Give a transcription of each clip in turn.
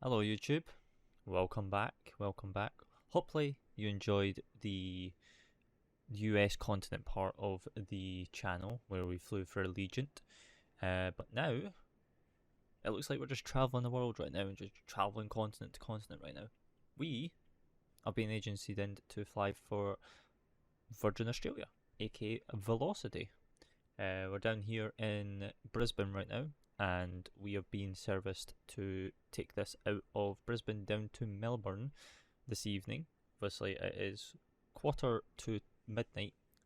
Hello YouTube, welcome back. Hopefully you enjoyed the US continent part of the channel where we flew for Allegiant, but now it looks like we're just travelling the world right now and just travelling continent to continent right now. We are being agencyed in to fly for Virgin Australia, aka Velocity. We're down here in Brisbane right now, and we are being serviced to take this out of Brisbane down to Melbourne this evening. Obviously it is 1:45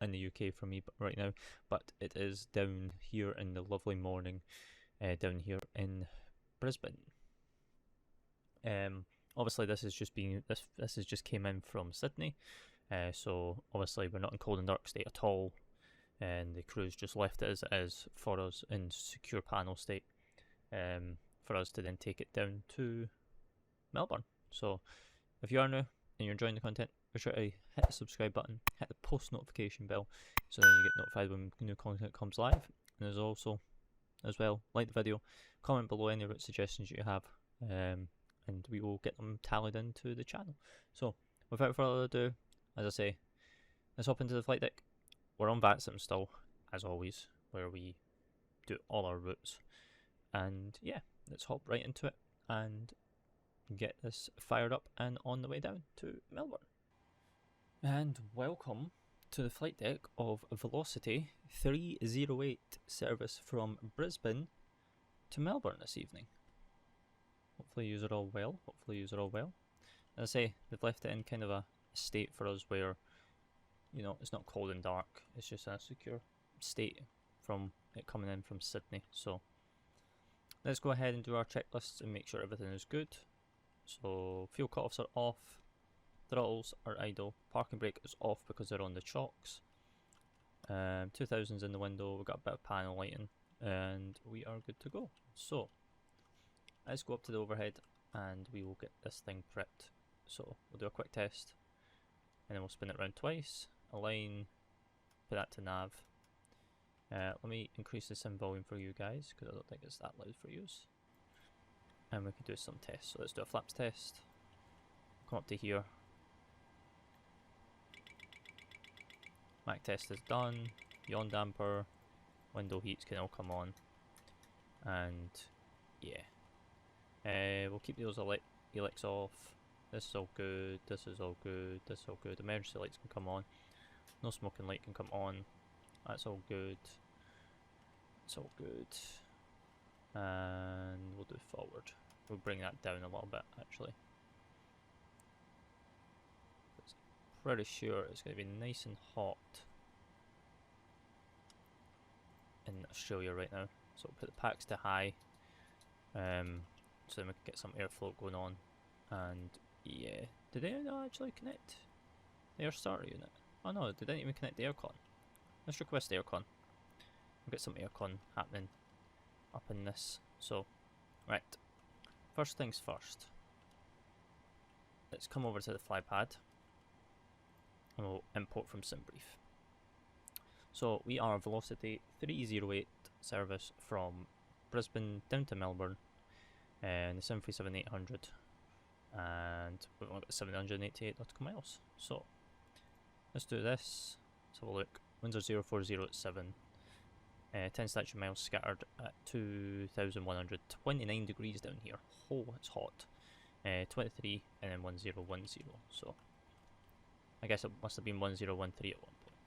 in the UK for me right now, but it is down here in the lovely morning down here in Brisbane. Obviously this is just came in from Sydney, so obviously we're not in cold and dark state at all, and the crew's just left it as it is for us in secure panel state, for us to then take it down to Melbourne. So if you are new and you're enjoying the content, be sure to hit the subscribe button, hit the post notification bell, so then you get notified when new content comes live. And there's also, as well, like the video, comment below any route suggestions you have, and we will get them tallied into the channel. So without further ado, as I say, let's hop into the flight deck. We're on VATSIM still, as always, where we do all our routes. And yeah, let's hop right into it and get this fired up and on the way down to Melbourne. And welcome to the flight deck of Velocity 308 service from Brisbane to Melbourne this evening. Hopefully you are all well. As I say, they've left it in kind of a state for us where, you know, it's not cold and dark, it's just a secure state from it coming in from Sydney. So let's go ahead and do our checklists and make sure everything is good. So fuel cutoffs are off, throttles are idle, parking brake is off because they're on the chocks, 2000's in the window, we've got a bit of panel lighting, and we are good to go. So let's go up to the overhead and we will get this thing prepped. So we'll do a quick test and then we'll spin it around twice, align, put that to nav. Let me increase the sim volume for you guys because I don't think it's that loud for you. And we can do some tests. So let's do a flaps test. Come up to here. Mac test is done. Yaw damper, window heats can all come on. And yeah. We'll keep those helix off. This is all good, this is all good, this is all good. Emergency lights can come on. No smoking light can come on. That's all good. It's all good. And we'll do forward. We'll bring that down a little bit actually. It's pretty sure it's going to be nice and hot in Australia right now. So we'll put the packs to high. So then we can get some airflow going on. And yeah, did they not actually connect the air starter unit? Oh no, they didn't even connect the aircon. Let's request aircon. We'll get some aircon happening up in this. So, right, first things first. Let's come over to the flypad and we'll import from SimBrief. So we are Velocity 308 service from Brisbane down to Melbourne, and the 737-800. And we've only got 788 nautical miles. So let's do this. Let's have a look. Winds are 040 at 7. 10 statute miles scattered at 2,129 degrees down here. Oh, it's hot. 23 and then 1010. So I guess it must have been 1013 at one point.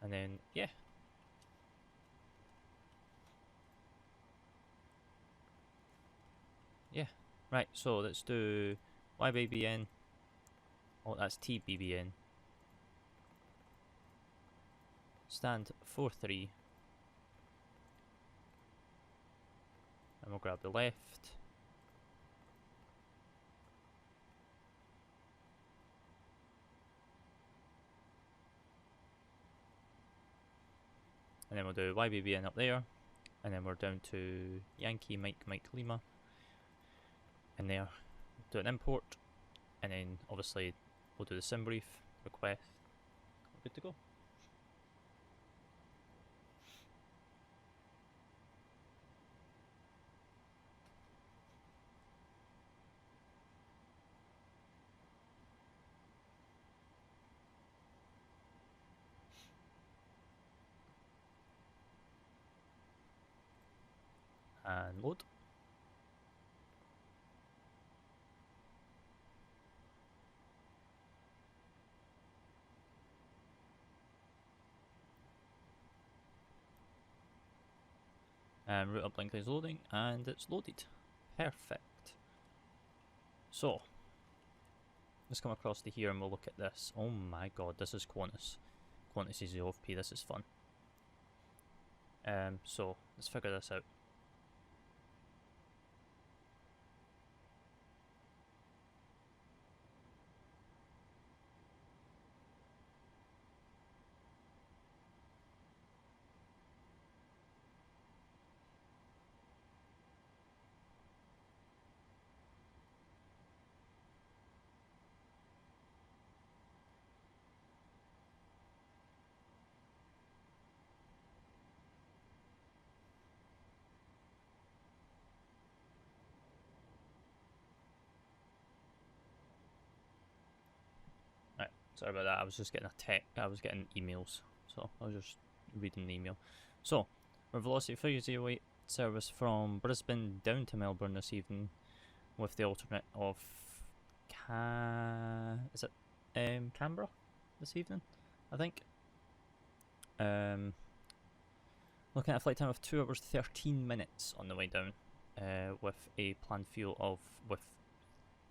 And then yeah. Yeah, right, so let's do YBBN. Oh, that's TBBN. Stand 43. And we'll grab the left. And then we'll do YBBN up there. And then we're down to Yankee Mike Lima. And there, do an import, and then obviously we'll do the SimBrief request. We're good to go. And load. And route uplink is loading, and it's loaded. Perfect. So, let's come across to here and we'll look at this. Oh my god, this is Qantas. Qantas is the OFP, this is fun. So, let's figure this out. Right, sorry about that, I was just getting I was getting emails, so I was just reading the email. So, our Velocity 308 service from Brisbane down to Melbourne this evening with the alternate of Canberra this evening, I think. Looking at a flight time of 2 hours 13 minutes on the way down, with a planned fuel with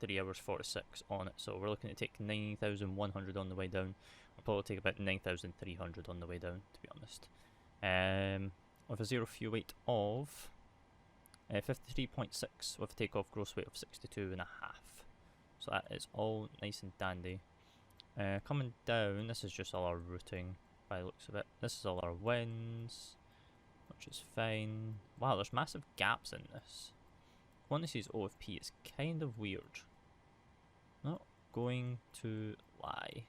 3 hours 46 on it. So we're looking to take 9,100 on the way down. We'll probably take about 9,300 on the way down, to be honest. With a zero fuel weight of 53.6 with a takeoff gross weight of 62.5. So that is all nice and dandy. Coming down, this is just all our routing by the looks of it. This is all our winds, which is fine. Wow, there's massive gaps in this. Qantas's OFP is kind of weird. Not going to lie.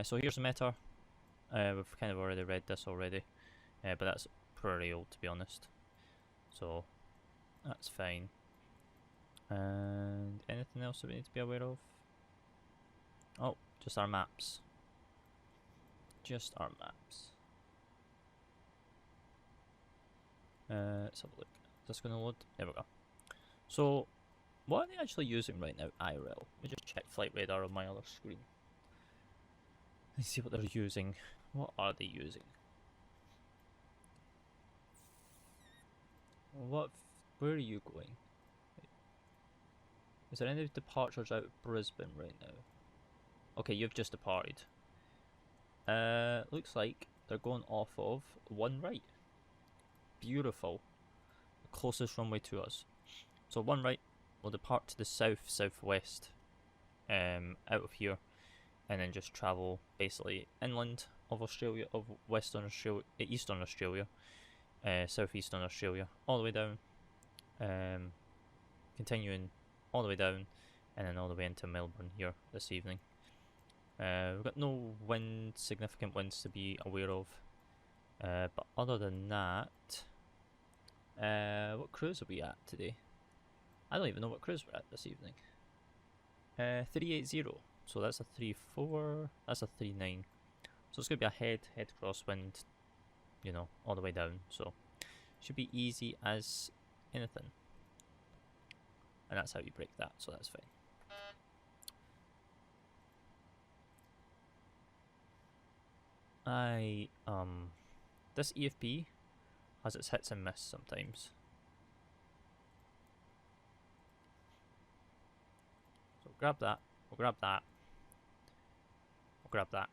So here's the meta. We've kind of already read this already, but that's pretty old, to be honest. So that's fine. And anything else that we need to be aware of? Oh, just our maps. Just our maps. Let's have a look. Is this going to load? There we go. So, what are they actually using right now, IRL? Let me just check flight radar on my other screen. Let's see what they're using. What are they using? Where are you going? Is there any departures out of Brisbane right now? Okay, you've just departed. Looks like they're going off of one right. Beautiful. The closest runway to us. So one right will depart to the southwest out of here, and then just travel basically inland of Australia, of Western Australia, Eastern Australia, Southeastern Australia, all the way down, continuing all the way down, and then all the way into Melbourne here this evening. We've got no significant winds to be aware of, but other than that, what cruise are we at today? I don't even know what cruise we're at this evening. 380, so that's a 3.4, that's a 3.9. So it's going to be a head crosswind, you know, all the way down, so should be easy as anything. And that's how you break that, so that's fine. This EFP has its hits and miss sometimes. So grab that, we'll grab that, we'll grab that.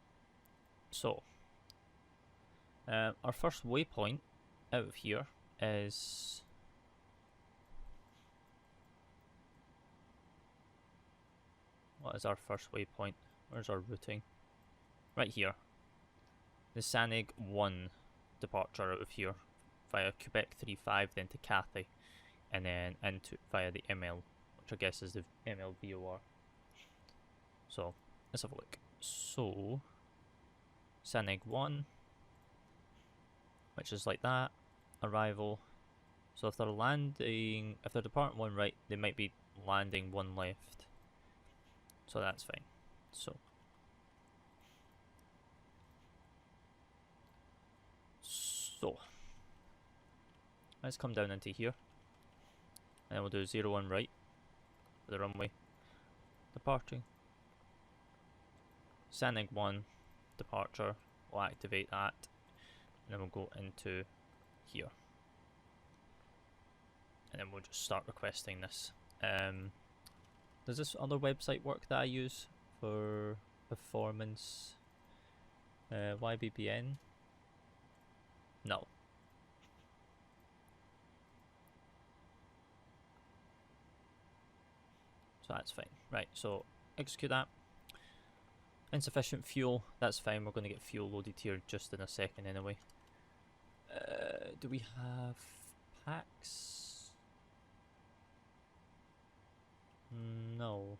So, our first waypoint out of here is... What is our first waypoint? Where's our routing? Right here. The Sanig 1 departure out of here via Quebec 35, then to Cathay, and then into via the ML, which I guess is the ML VOR. So let's have a look. So Sanig 1, which is like that, arrival. So if they're landing, if they're departing one right, they might be landing one left. So that's fine. Let's come down into here. And then we'll do 01 right for the runway. Departing. Sending 1 departure. We'll activate that. And then we'll go into here. And then we'll just start requesting this. Does this other website work that I use for performance? YBBN? No. So that's fine. Right, so execute that. Insufficient fuel, that's fine. We're going to get fuel loaded here just in a second anyway. Do we have packs? No.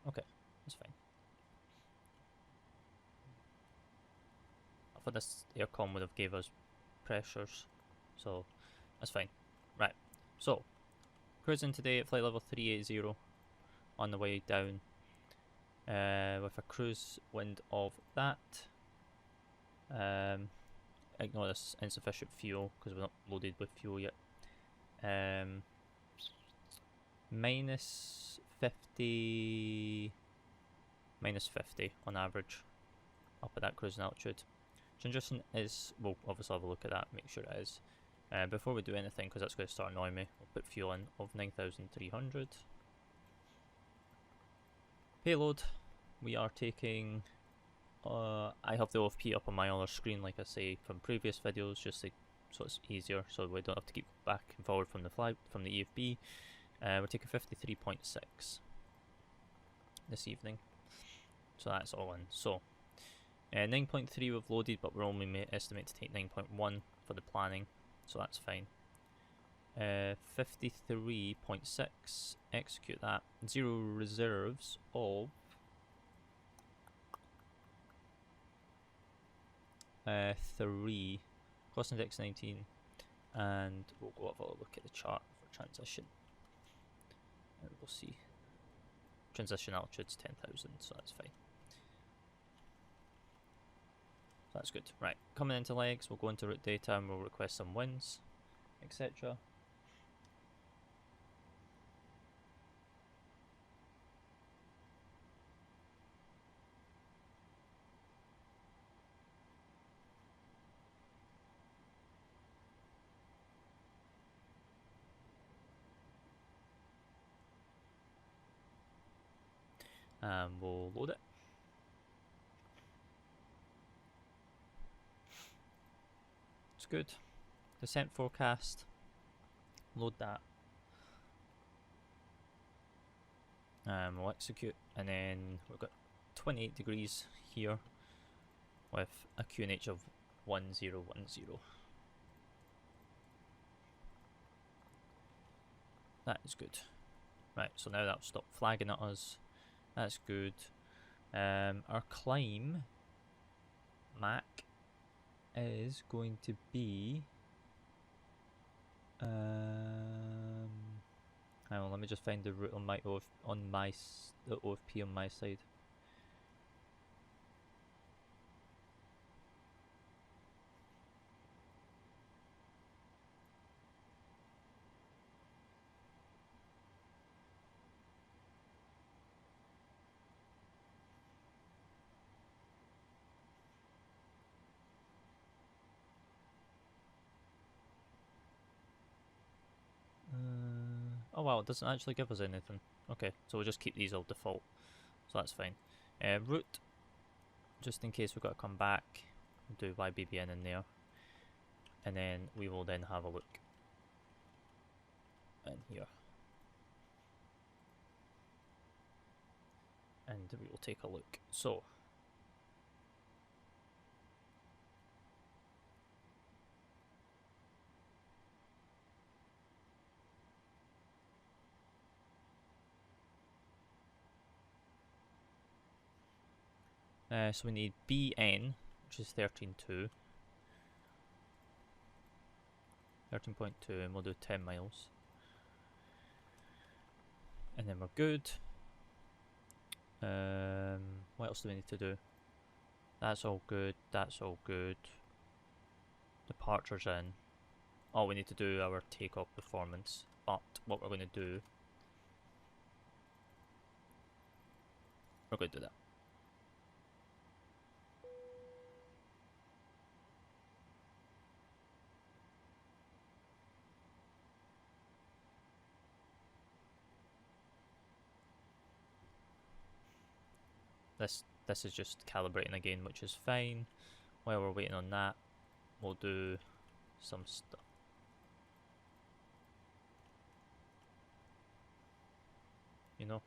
Okay, that's fine. I thought this aircon would have gave us pressures, so that's fine. Right, so cruising today at flight level 380 on the way down with a cruise wind of that. Ignore this insufficient fuel because we're not loaded with fuel yet. Minus 50 on average up at that cruising altitude. Transition is, we'll obviously have a look at that, make sure it is. Before we do anything, because that's going to start annoying me, we'll put fuel in of 9,300. Payload, we are taking, I have the OFP up on my other screen like I say from previous videos, just so it's easier, so we don't have to keep back and forward from the EFB. We're taking 53.6 this evening, so that's all in. So 9.3 we've loaded, but we're only estimate to take 9.1 for the planning, so that's fine. 53.6, execute that. 0 reserves of 3, cost index 19, and we'll go have a look at the chart for transition. And we'll see. Transition altitude's 10,000, so that's fine. So that's good. Right, coming into legs, we'll go into route data and we'll request some winds, etc. And we'll load it. It's good. Descent forecast. Load that. We'll execute, and then we've got 28 degrees here with a QNH of 1010. That is good. Right, so now that'll stop flagging at us. That's good. Our climb, Mac, is going to be. Hang on, let me just find the route on my the OFP on my side. Oh wow, it doesn't actually give us anything. Okay, so we'll just keep these all default. So that's fine. Route, just in case we've got to come back, we'll do YBBN in there. And then we will then have a look in here. And we will take a look. So, so we need BN, which is 13.2. 13.2, and we'll do 10 miles. And then we're good. What else do we need to do? That's all good, that's all good. Departure's in. Oh, we need to do our takeoff performance, but what we're going to do, we're going to do that. This is just calibrating again, which is fine. While we're waiting on that, we'll do some stuff. You know?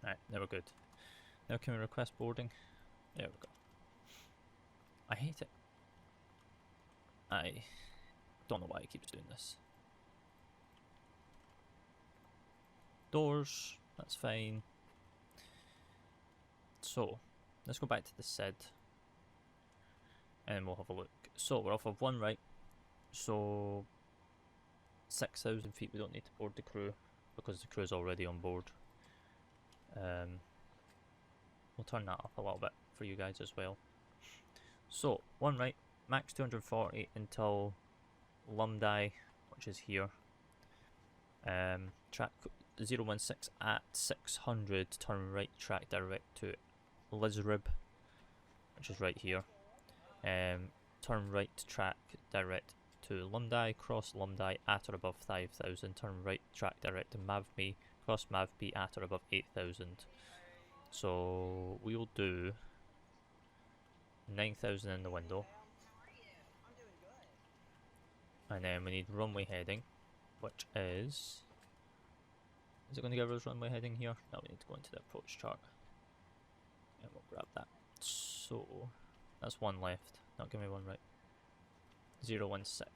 Alright, now we're good. Now can we request boarding? There we go. I hate it. I don't know why it keeps doing this. Doors, that's fine. So, let's go back to the SID. And we'll have a look. So, we're off of one right. So, 6,000 feet, we don't need to board the crew because the crew is already on board. We'll turn that up a little bit for you guys as well. So, one right, max 240 until Lumdai, which is here. Track 016 at 600, turn right, track direct to Lizrib, which is right here. Turn right, track direct to Lumdai, cross Lumdai at or above 5,000, turn right, track direct to Mavmi, cross Mavmi at or above 8,000. So we'll do 9,000 in the window. And then we need runway heading, which is it going to give us runway heading here? No, we need to go into the approach chart. And we'll grab that. So, that's one left. Not give me one right. 016.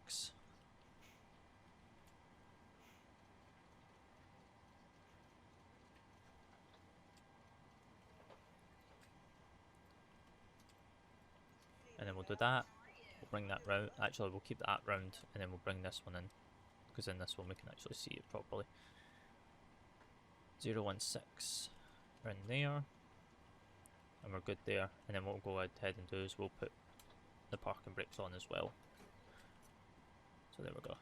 And then we'll do that. We'll bring that round. Actually, we'll keep that round, and then we'll bring this one in, because in this one we can actually see it properly. 016. We're in there, and we're good there. And then what we'll go ahead and do is we'll put the parking brakes on as well. So there we go.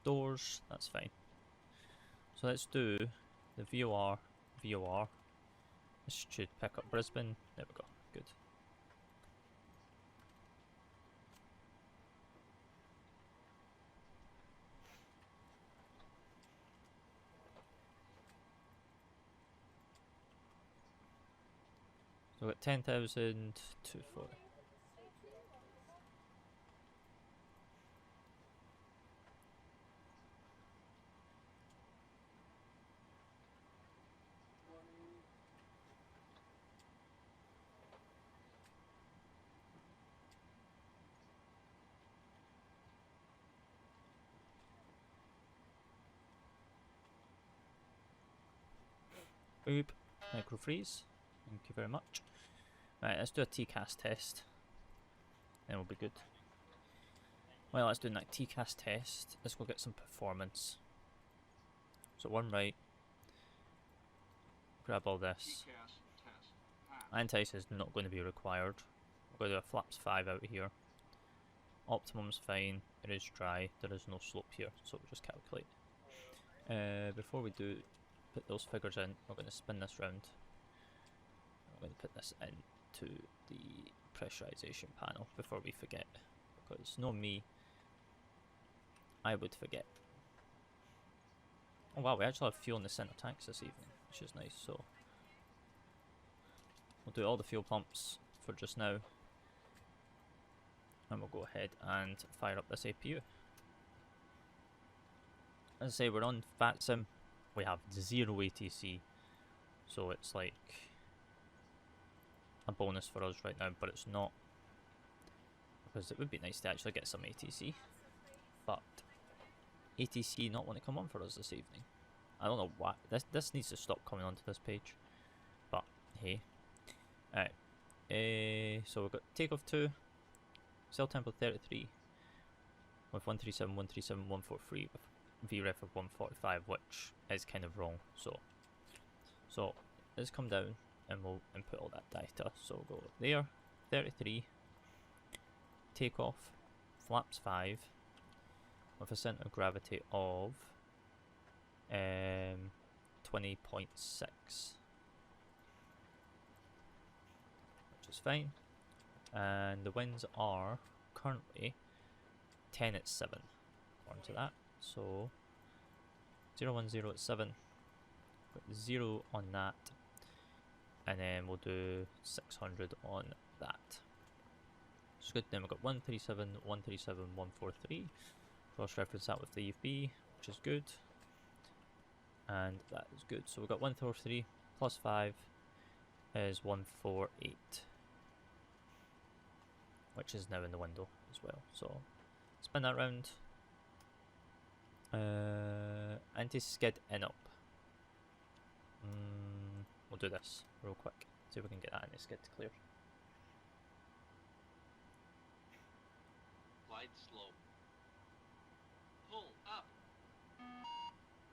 Doors, that's fine. So let's do the VOR. This should pick up Brisbane. There we go, good. So we've got 10,000 to 40. Boop, micro freeze. Thank you very much. Right, let's do a TCAS test. Then we'll be good. Well, let's do that TCAS test. Let's go get some performance. So one right. Grab all this. Anti-ice is not going to be required. We're going to do a flaps 5 out here. Optimum's fine. It is dry. There is no slope here, so we'll just calculate. Before we do put those figures in, we're going to spin this round. We're going to put this into the pressurization panel before we forget, because no me, I would forget. Oh wow, we actually have fuel in the centre tanks this evening, which is nice. So we'll do all the fuel pumps for just now, and we'll go ahead and fire up this APU. As I say, we're on VATSIM. We have 0 ATC, so it's like a bonus for us right now, but it's not, because it would be nice to actually get some ATC, but ATC not want to come on for us this evening. I don't know why. This needs to stop coming onto this page, but hey. Alright, so we've got Takeoff 2, Cell Temple 33 with 137, 137, 143 with VREF of 145, which is kind of wrong. So let's come down and we'll input all that data. So we'll go there, 33, Takeoff, flaps 5 with a centre of gravity of 20.6, which is fine, and the winds are currently 10 at 7 onto that, so 010 at 7, put 0 on that, and then we'll do 600 on that. So good. Then we've got 137, 137, 143, cross-reference that with the EFB, which is good, and that is good. So we've got 143 plus 5 is 148, which is now in the window as well. So spin that round. Anti-skid in up. We'll do this real quick. See if we can get that anti-skid clear. Glide slow. Pull up.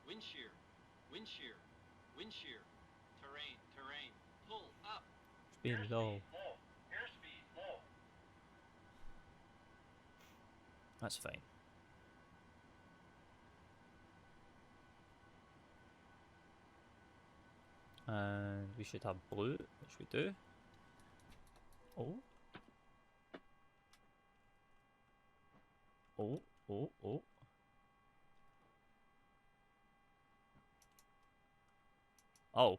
Wind shear. Wind shear. Wind shear. Terrain. Terrain. Pull up. Speed low. Airspeed low. That's fine. And we should have blue, which we do. Oh. Oh, oh, oh. Oh.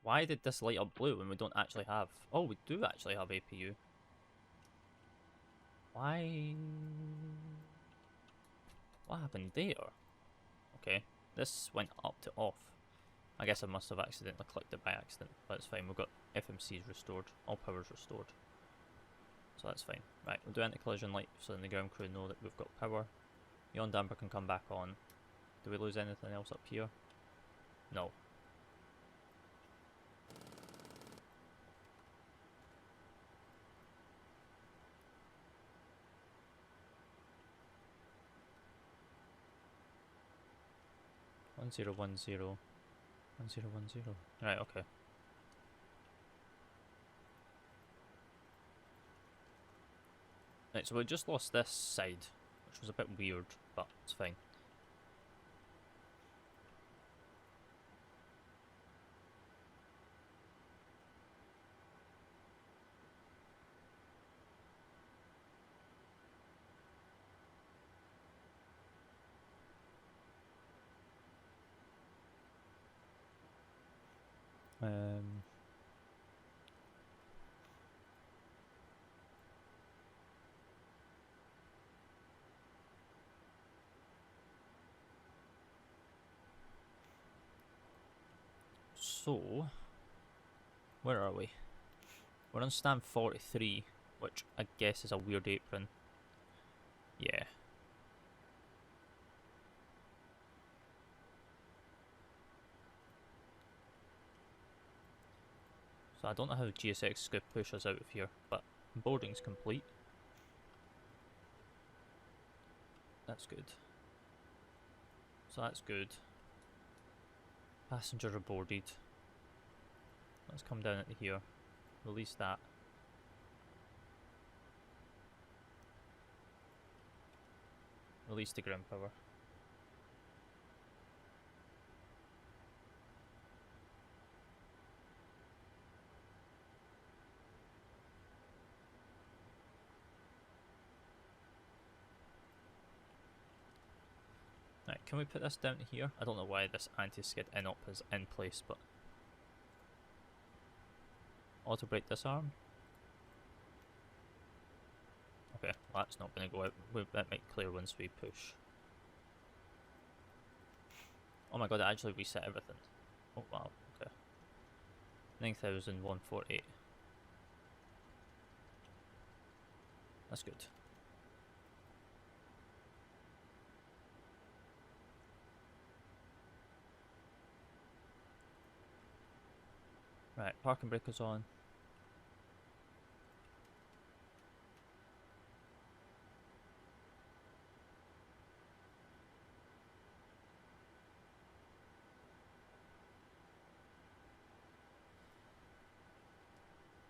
Why did this light up blue when we don't actually have... Oh, we do actually have APU. Why... What happened there? Okay, this went up to off. I guess I must have accidentally clicked it by accident, but it's fine. We've got FMCs restored, all powers restored. So that's fine. Right, we'll do anti-collision light so then the ground crew know that we've got power. Yawn damper can come back on. Do we lose anything else up here? No. One zero one zero. 1010. Right, okay. Right, so we just lost this side, which was a bit weird, but it's fine. So, where are we? We're on stand 43, which I guess is a weird apron. Yeah. So I don't know how GSX is going to push us out of here, but boarding's complete. That's good. So that's good. Passenger are boarded. Let's come down into here. Release that. Release the ground power. Right, can we put this down to here? I don't know why this anti-skid in-op is in place, but... Auto brake disarm. Okay, well, that's not going to go out. That might clear once we push. Oh my god, it actually reset everything. Oh wow, okay. 9,148. That's good. Right, parking brake is on.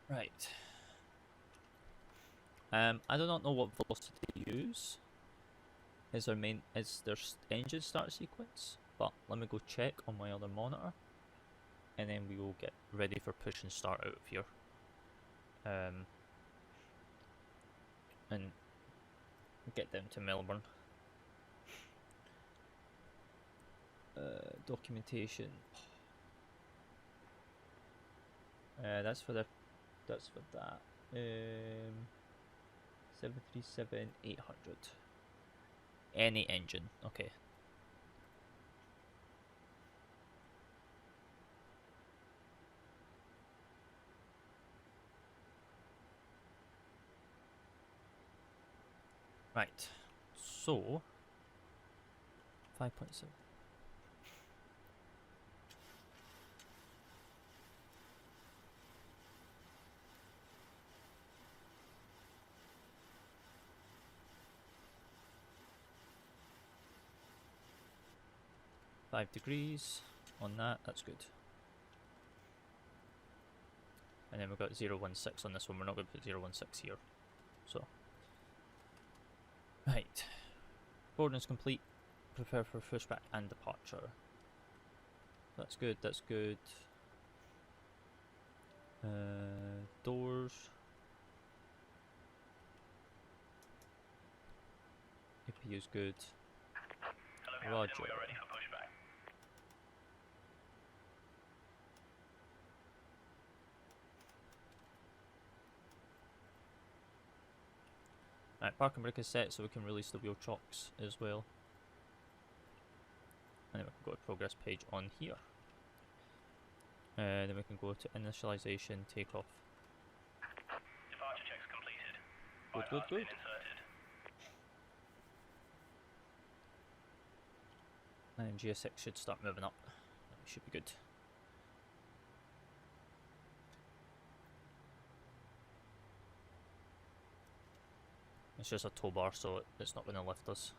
Right. I do not know what velocity to use. Is their engine start sequence? But let me go check on my other monitor, and then we will get ready for push and start out of here. And get them to Melbourne. Documentation. That's for that. 737-800. Any engine. Okay. Right. So 5.7. 5 degrees on that, that's good. And then we've got 016 on this one, we're not going to put 016 here. So, right. Boarding is complete. Prepare for pushback and departure. That's good, that's good. Doors. APU is good. Hello, Roger. Captain, we are ready for pushback. Right, parking brake is set so we can release the wheel chocks as well. And then we can go to progress page on here. Then we can go to initialization, takeoff. Departure checks completed. Good, Bypass good, pin good. inserted. And GSX should start moving up. That should be good. It's just a tow bar, so it's not going to lift us.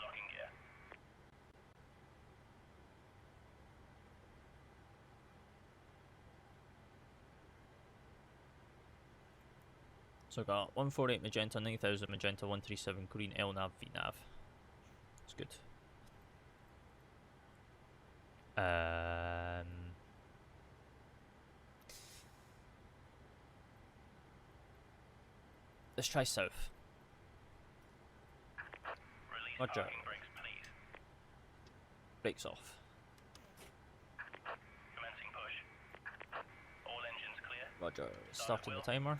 Locking gear. So I got 148 magenta, 9000 magenta, 137 green, LNAV, VNAV. That's good. Let's try south. Release Roger. parking brakes, please. Brakes off. Commencing push. All engines clear. Roger. Starting the timer.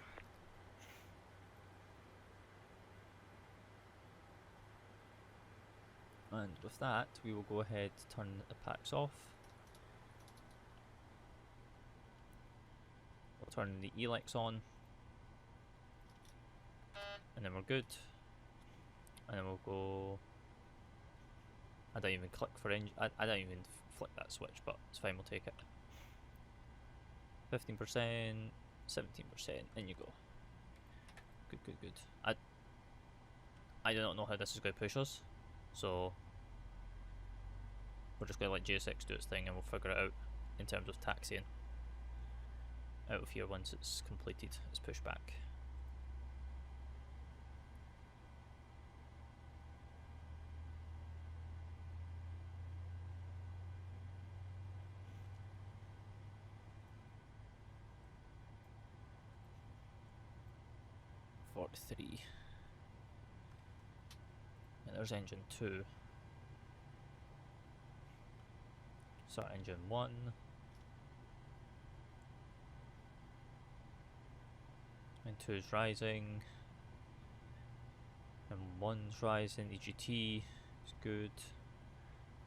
And with that, we will go ahead turn the packs off. We'll turn the Elex on. And then we're good. And then we'll go... I don't even click for engine. I don't even flick that switch, but it's fine, we'll take it. 15%, 17%, in you go. Good, good, good. I do not know how this is going to push us, so we're just going to let GSX do its thing and we'll figure it out in terms of taxiing out of here once it's completed its pushback. Three. And there's engine 2. Start engine 1. And 2 is rising. And 1's rising. EGT is good.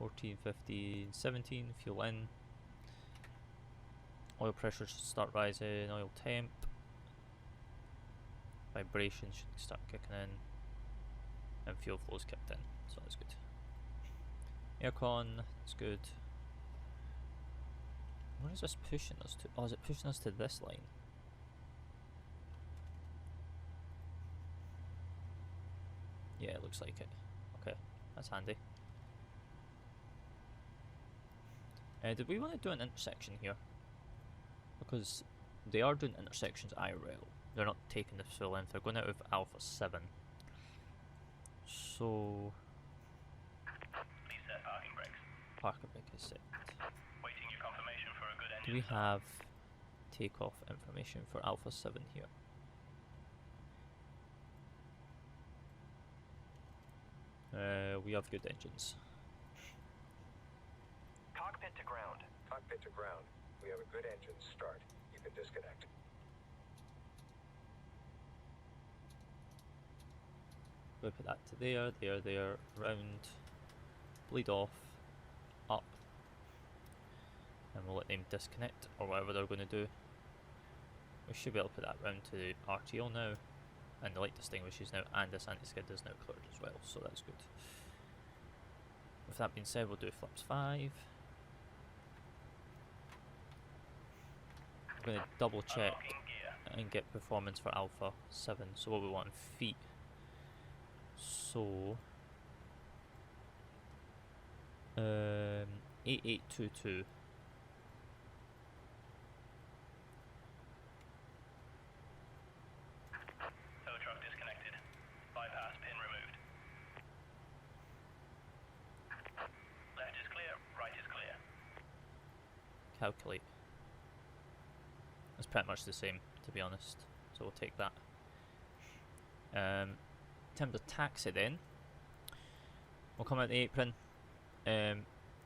14, 15, 17, fuel in. Oil pressure should start rising, oil temp. Vibration should start kicking in. And fuel flow's kicked in, so that's good. Aircon, that's good. Where is this pushing us to? Oh, is it pushing us to this line? Yeah, it looks like it. Okay, that's handy. Did we want to do an intersection here? Because they are doing intersections IRL. They're not taking the full length. They're going out of Alpha 7. So... Please set parking brakes. Parking brake is set. Waiting your confirmation for a good Do engine we start. have takeoff information for Alpha 7 here? We have good engines. Cockpit to ground. Cockpit to ground. We have a good engine start. You can disconnect. We'll put that to there, there, round, bleed off, up, and we'll let them disconnect or whatever they're going to do. We should be able to put that round to the RTO now, and the light distinguishes now, and this anti-skid is now cleared as well, so that's good. With that being said, we'll do flaps 5. I'm going to double check Unlocking gear. and get performance for Alpha 7, so what we want in feet. So 8822. Tow truck disconnected. Bypass pin removed. Left is clear, right is clear. Calculate. It's pretty much the same, to be honest, so we'll take that. In terms of taxi then, we'll come out the apron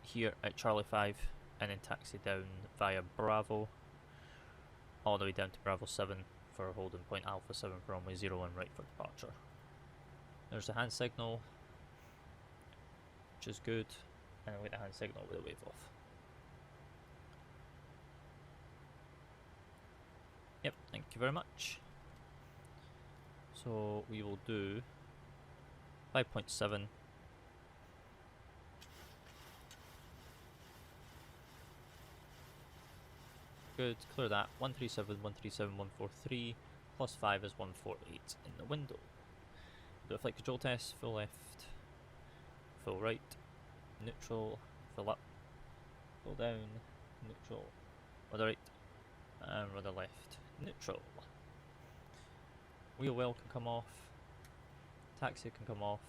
here at Charlie 5 and then taxi down via Bravo all the way down to Bravo 7 for holding point Alpha 7 for runway 01 right for departure. There's the hand signal, which is good, and I'll get the hand signal with a wave off. Yep, thank you very much. So we will do 5.7. Good, clear that. 137, 137, 143, plus 5 is 148 in the window. Do a flight control test, full left, full right, neutral, full up, full down, neutral, rudder right, and rudder left, neutral. Wheel well can come off, taxi can come off,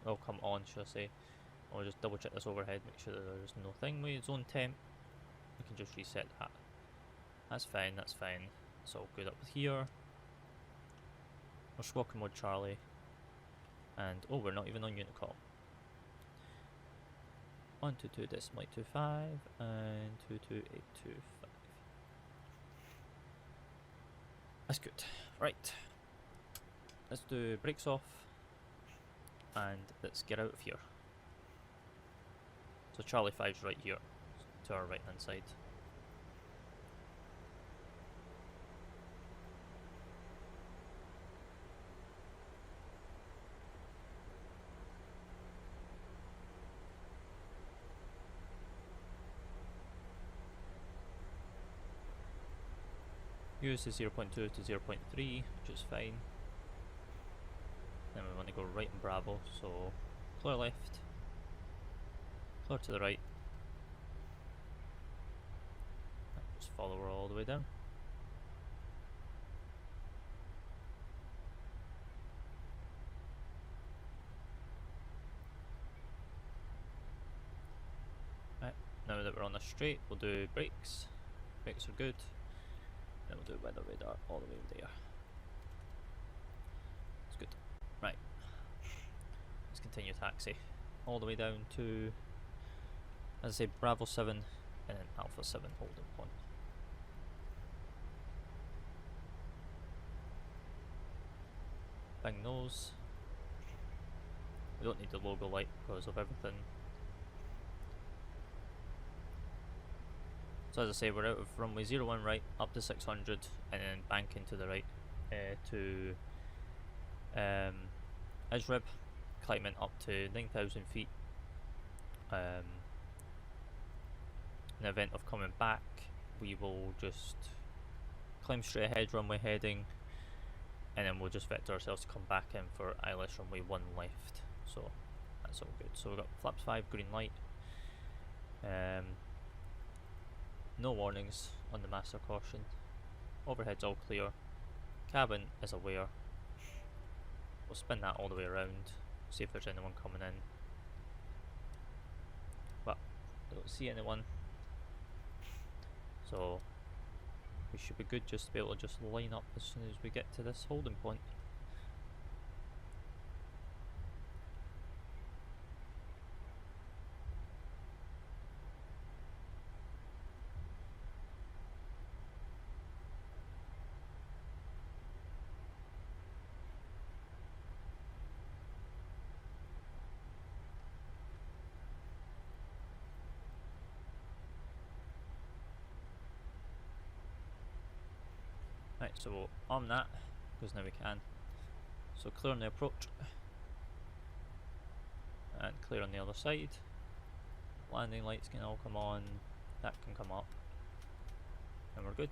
well come on should I say. I'll just double check this overhead, make sure that there's no thing with zone temp. We can just reset that. That's fine, that's fine. It's all good up here. We're squawking mode Charlie. And oh, we're not even on Unicom. 122.25 and 22825. That's good. Right. Let's do brakes off and let's get out of here. So Charlie 5's right here, to our right hand side. Use is 0.2 to 0.3, which is fine. Then we want to go right in Bravo, so clear left, clear to the right. Just follow her all the way down. Right, now that we're on the straight, we'll do brakes. Brakes are good. Then we'll do weather radar all the way there. It's good. Right. Let's continue taxi. All the way down to, as I say, Bravo 7 and then Alpha 7 holding point. Bang nose. We don't need the logo light because of everything. So as I say, we're out of runway 01 right up to 600 and then banking to the right to Israb, climbing up to 9,000 feet. In the event of coming back, we will just climb straight ahead, runway heading, and then we'll just vector ourselves to come back in for ILS runway 1 left. So that's all good. So we've got flaps 5, green light. No warnings on the master caution. Overhead's all clear. Cabin is aware. We'll spin that all the way around, see if there's anyone coming in. But I don't see anyone. So we should be good just to be able to just line up as soon as we get to this holding point. Right, so we'll arm that, because now we can. So clear on the approach, and clear on the other side. Landing lights can all come on, that can come up, and we're good.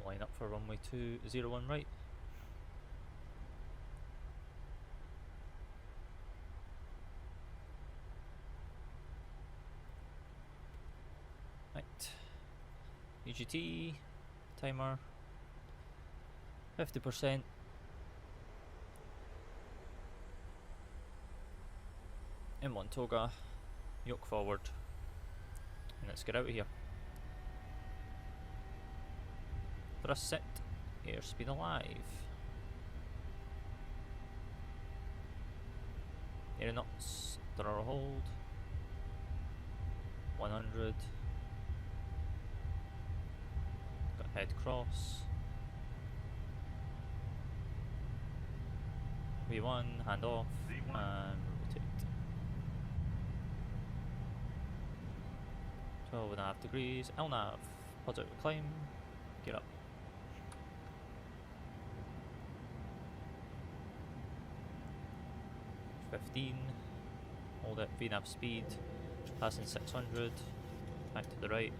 Line up for runway 201 right. Right. UGT timer 50%. M1 toga, yoke forward, and let's get out of here. Thrust set, airspeed alive. Air knots, throttle hold. 100. Got head cross. V1, hand off, and rotate. 12.5 degrees, LNAV, pods out to climb, get up. 15, hold it, VNAV speed, passing 600, back to the right.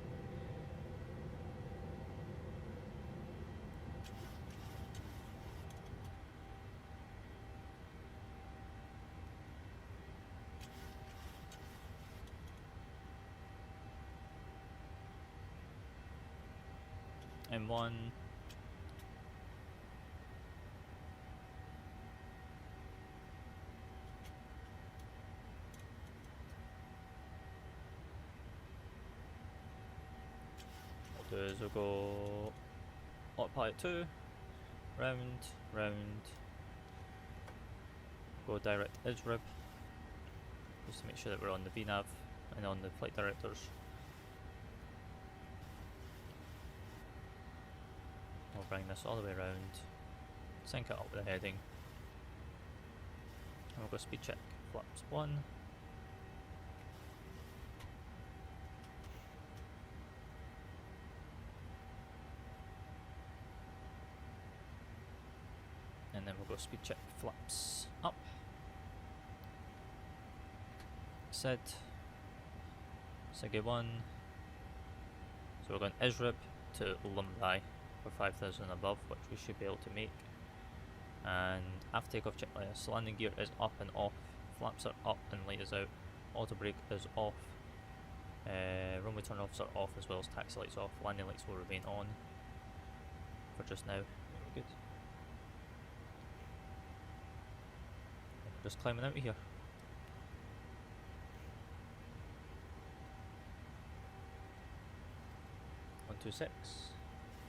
M1. Is we'll go autopilot 2, round, go direct ISRIB, just to make sure that we're on the VNAV and on the flight directors. We'll bring this all the way around, sync it up with the heading, and we'll go speed check, flaps 1. And then we'll go speed check, flaps up. Set. Sege 1. So we're going ISRIB to Lumbai for 5,000 and above, which we should be able to make. And after takeoff checklist, landing gear is up and off, flaps are up and light is out, auto brake is off, runway turn offs are off as well as taxi lights off, landing lights will remain on for just now. We're good. Just climbing out of here. One, 2, 6.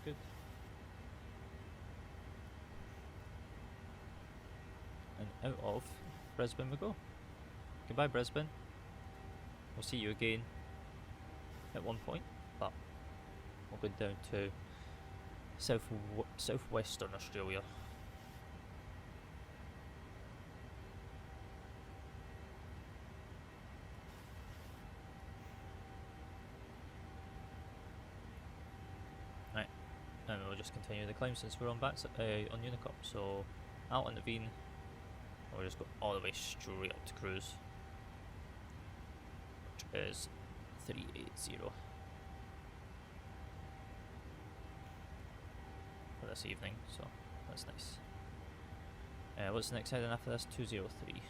Good. And out of Brisbane we go. Goodbye, Brisbane. We'll see you again at one point, but we'll go down to southwestern Australia. Right, and we'll just continue the climb since we're on on Unicop. So out on the Veen, we'll just go all the way straight up to cruise, which is 380 for this evening, so that's nice. What's the next heading after this? 203.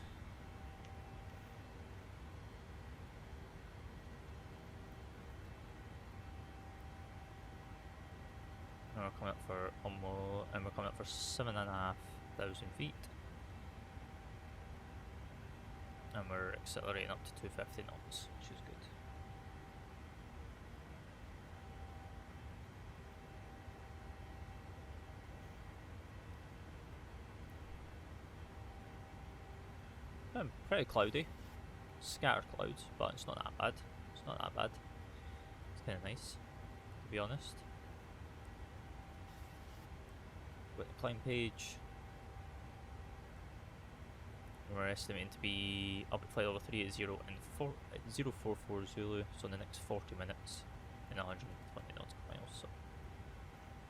And we're coming up for almost, and we're coming up for 7,500 feet, and we're accelerating up to 250 knots, which is good. Pretty cloudy, scattered clouds, but it's not that bad. It's not that bad. It's kind of nice, to be honest. With the climb page, we're estimating to be up at flight level 380 and 044 Zulu, so in the next 40 minutes in 120 nautical miles. So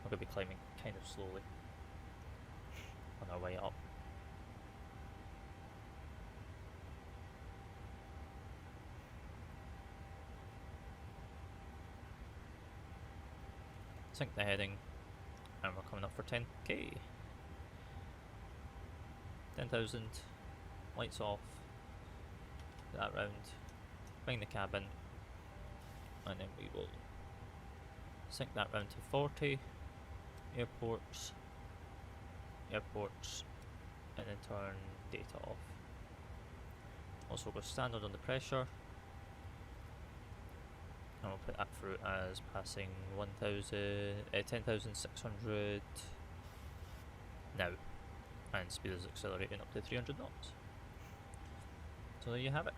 we're going to be climbing kind of slowly on our way up. Sync the heading, and we're coming up for 10k. 10,000, lights off, that round, bring the cabin, and then we will sync that round to 40, airports, and then turn data off. Also go standard under pressure, and we'll put that through as passing 10,600 now, and speed is accelerating up to 300 knots. So there you have it,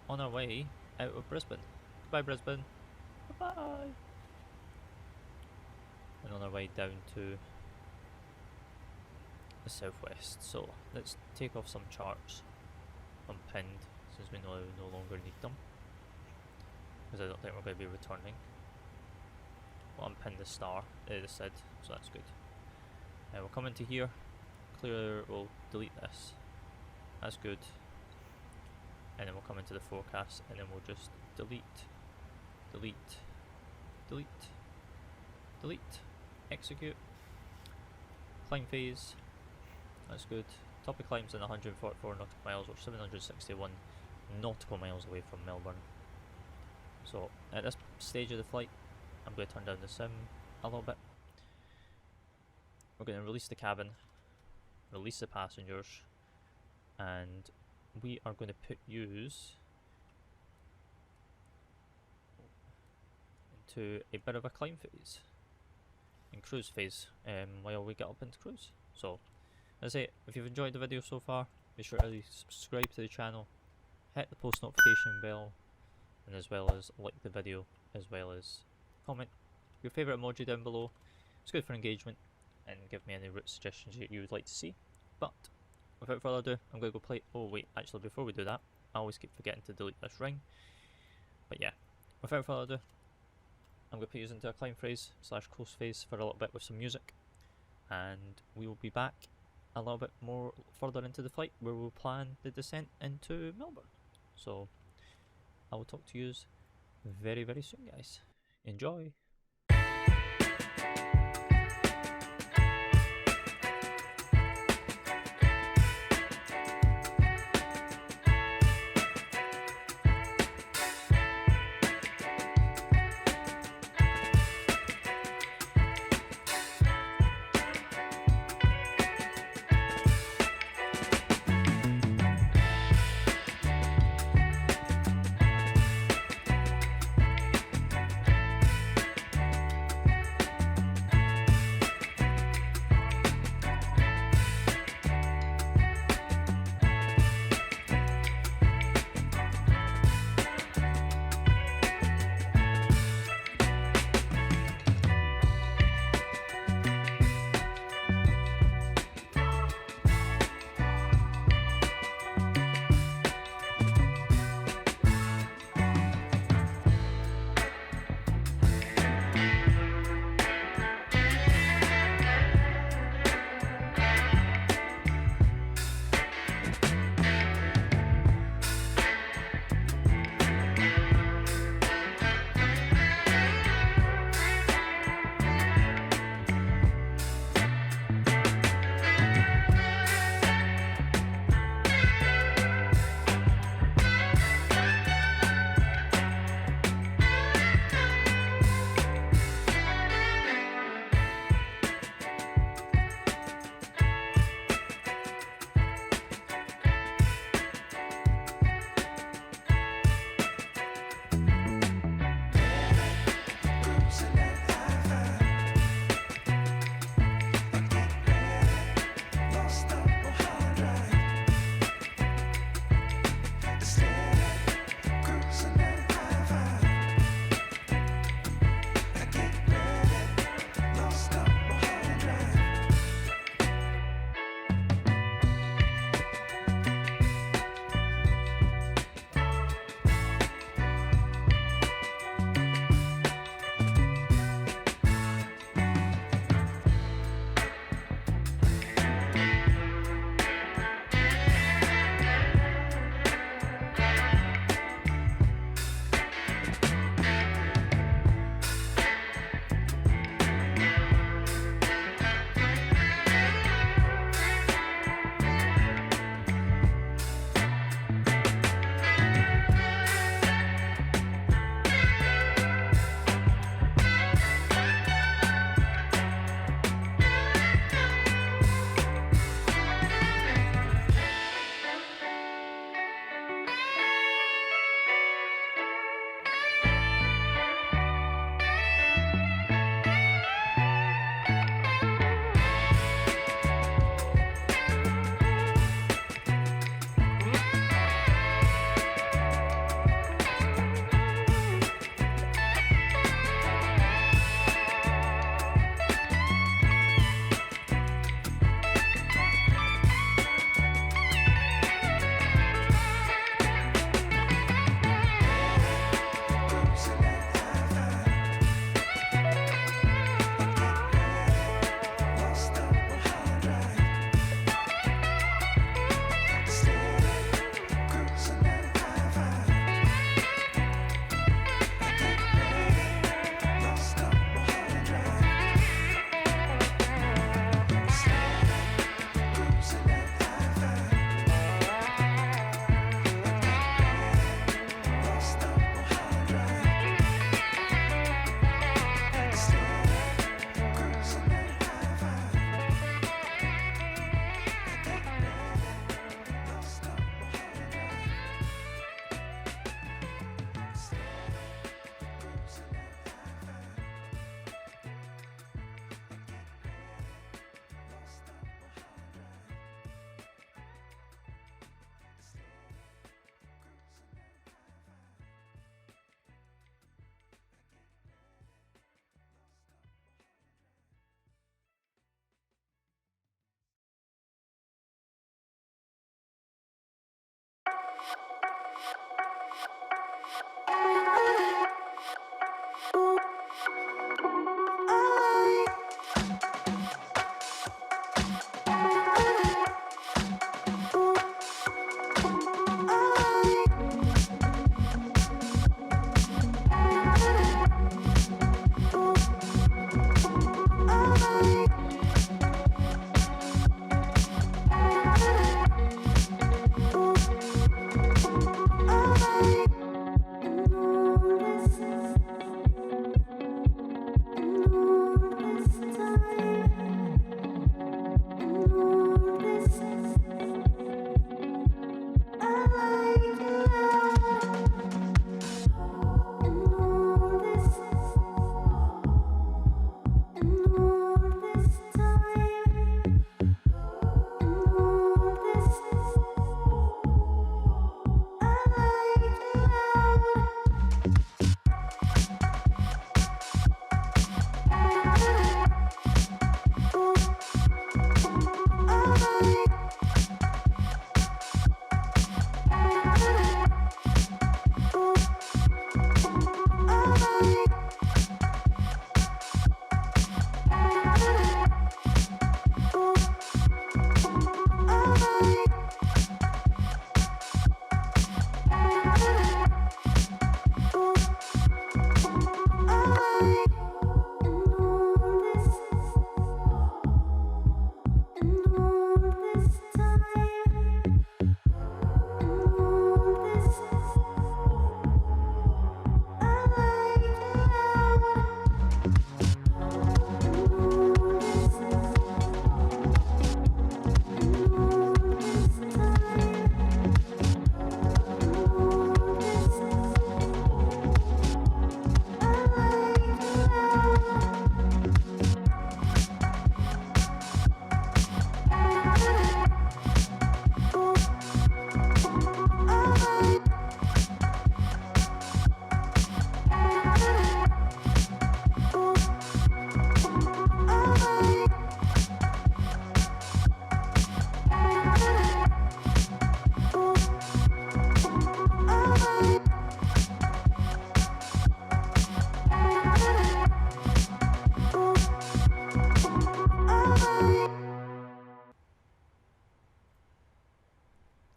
on our way out of Brisbane. Goodbye Brisbane, bye-bye! And on our way down to the southwest. So let's take off some charts unpinned, since we no longer need them, because I don't think we're going to be returning. We'll unpin the star, the SID, so that's good. We'll come into here, we'll delete this, that's good. And then we'll come into the forecast, and then we'll just delete, execute, climb phase, that's good. Topic climbs in 144 nautical miles, or 761 nautical miles away from Melbourne. So at this stage of the flight, I'm going to turn down the sim a little bit. We're going to release the cabin, release the passengers, and we are going to put yous into a bit of a climb phase and cruise phase while we get up into cruise. So as I say, if you've enjoyed the video so far, be sure to subscribe to the channel, hit the post notification bell, and as well as like the video, as well as comment your favourite emoji down below. It's good for engagement, and give me any route suggestions that you would like to see. But without further ado, I'm going to go play. Oh wait, actually before we do that, I always keep forgetting to delete this ring. But yeah, without further ado, I'm going to put you into a climb phase / close phase for a little bit with some music, and we will be back a little bit more further into the flight, where we'll plan the descent into Melbourne. So I will talk to you very, very soon, guys. Enjoy!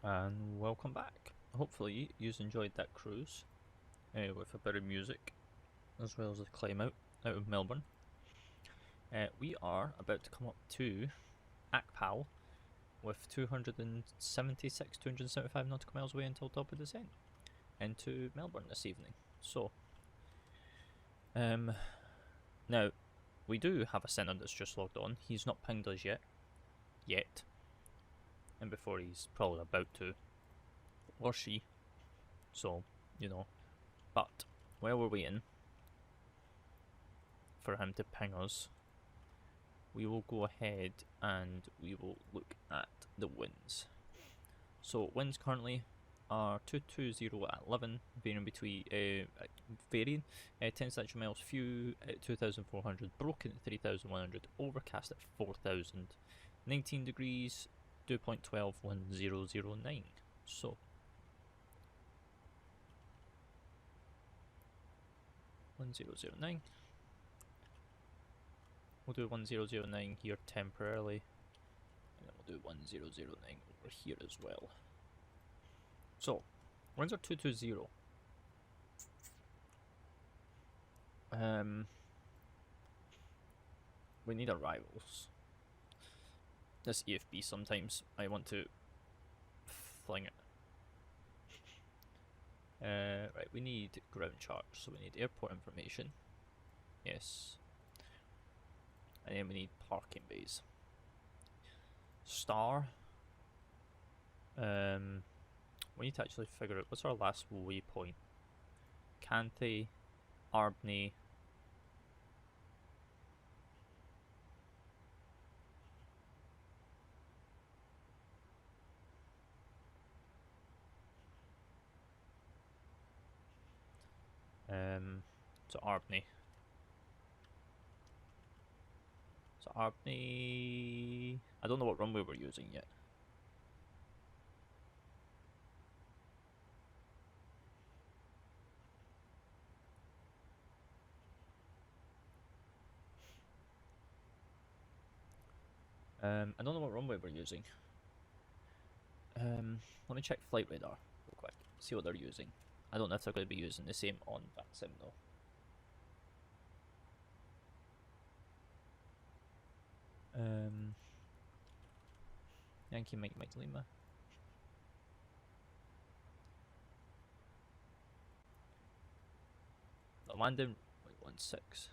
And welcome back. Hopefully you've enjoyed that cruise with a bit of music as well as the climb out of Melbourne. We are about to come up to ACPAL with 275 nautical miles away until top of descent into Melbourne this evening. So now we do have a center that's just logged on. He's not pinged us yet, and before he's probably about to, or she, so you know. But while we're waiting for him to ping us, we will go ahead and we will look at the winds. So winds currently are 220 at 11, varying between 10 statute miles, few at 2,400, broken at 3,100, overcast at 4,000, 19 degrees, 2.12, 1009. So We'll do 1009 here temporarily, and then we'll do 1009 over here as well. So winds are 220. We need arrivals. This EFB, sometimes I want to fling it. Right, we need ground charts, so we need airport information. Yes. And then we need parking bays. Star. We need to actually figure out what's our last waypoint. Canthe, Arbney. So Arbney. So Arbney, I don't know what runway we're using yet. I don't know what runway we're using. Let me check flight radar real quick, see what they're using. I don't know if they're going to be using the same on VATSIM though. Yankee Mike Lima. The landing 0.16.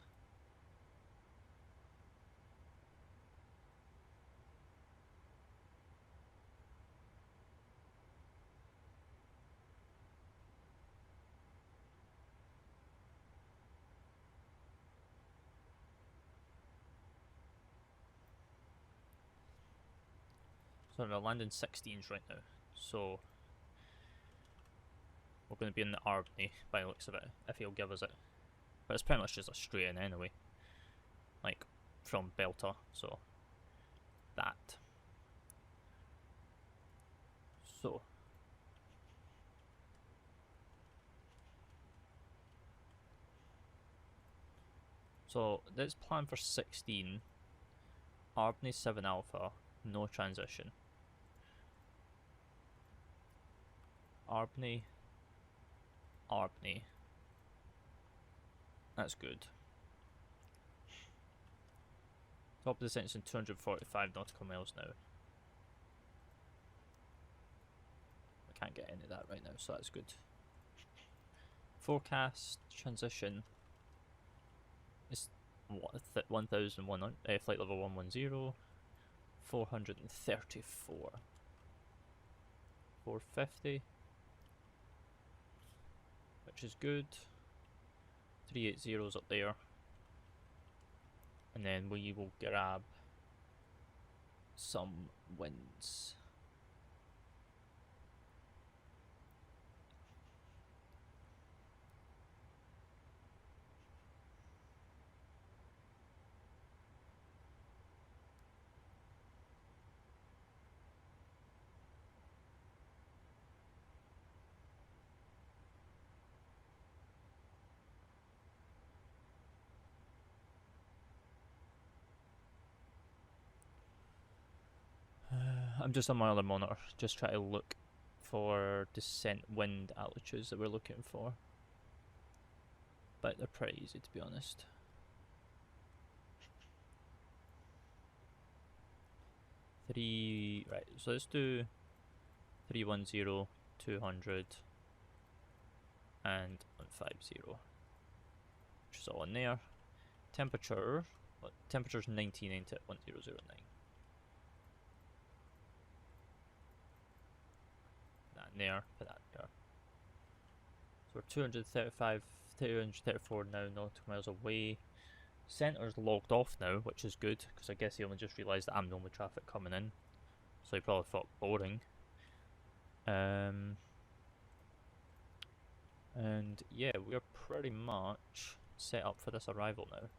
So we're landing 16s right now, so we're going to be in the Albany by the looks of it, if he'll give us it. But it's pretty much just a straight in anyway, like from Belter, so that. So let's plan for 16, Albany 7 Alpha, no transition. Albany. That's good. Top of the sentence in 245 nautical miles now. I can't get any of that right now, so that's good. Forecast transition is 1,100, flight level 110, 434, 450, which is good. 380's up there, and then we will grab some winds. I'm just on my other monitor, just trying to look for descent wind altitudes that we're looking for. But they're pretty easy, to be honest. Right, so let's do 310, 200, and 150, which is all in there. Temperature, temperature's 99 to 1009. That in there, put that there. So we're 234 now, nautical miles away. Centre's logged off now, which is good, because I guess he only just realised that I'm the only traffic coming in. So he probably thought boring. And yeah, we're pretty much set up for this arrival now.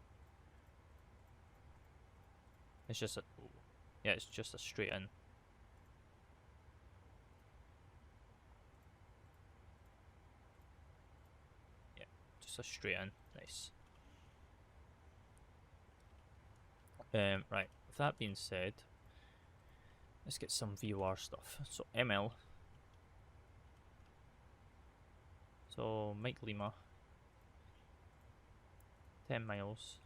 It's just it's just a straight in. Yeah, just a straight in. Nice. Right, with that being said, let's get some VOR stuff. So ML. So Mike Lima. 10 miles.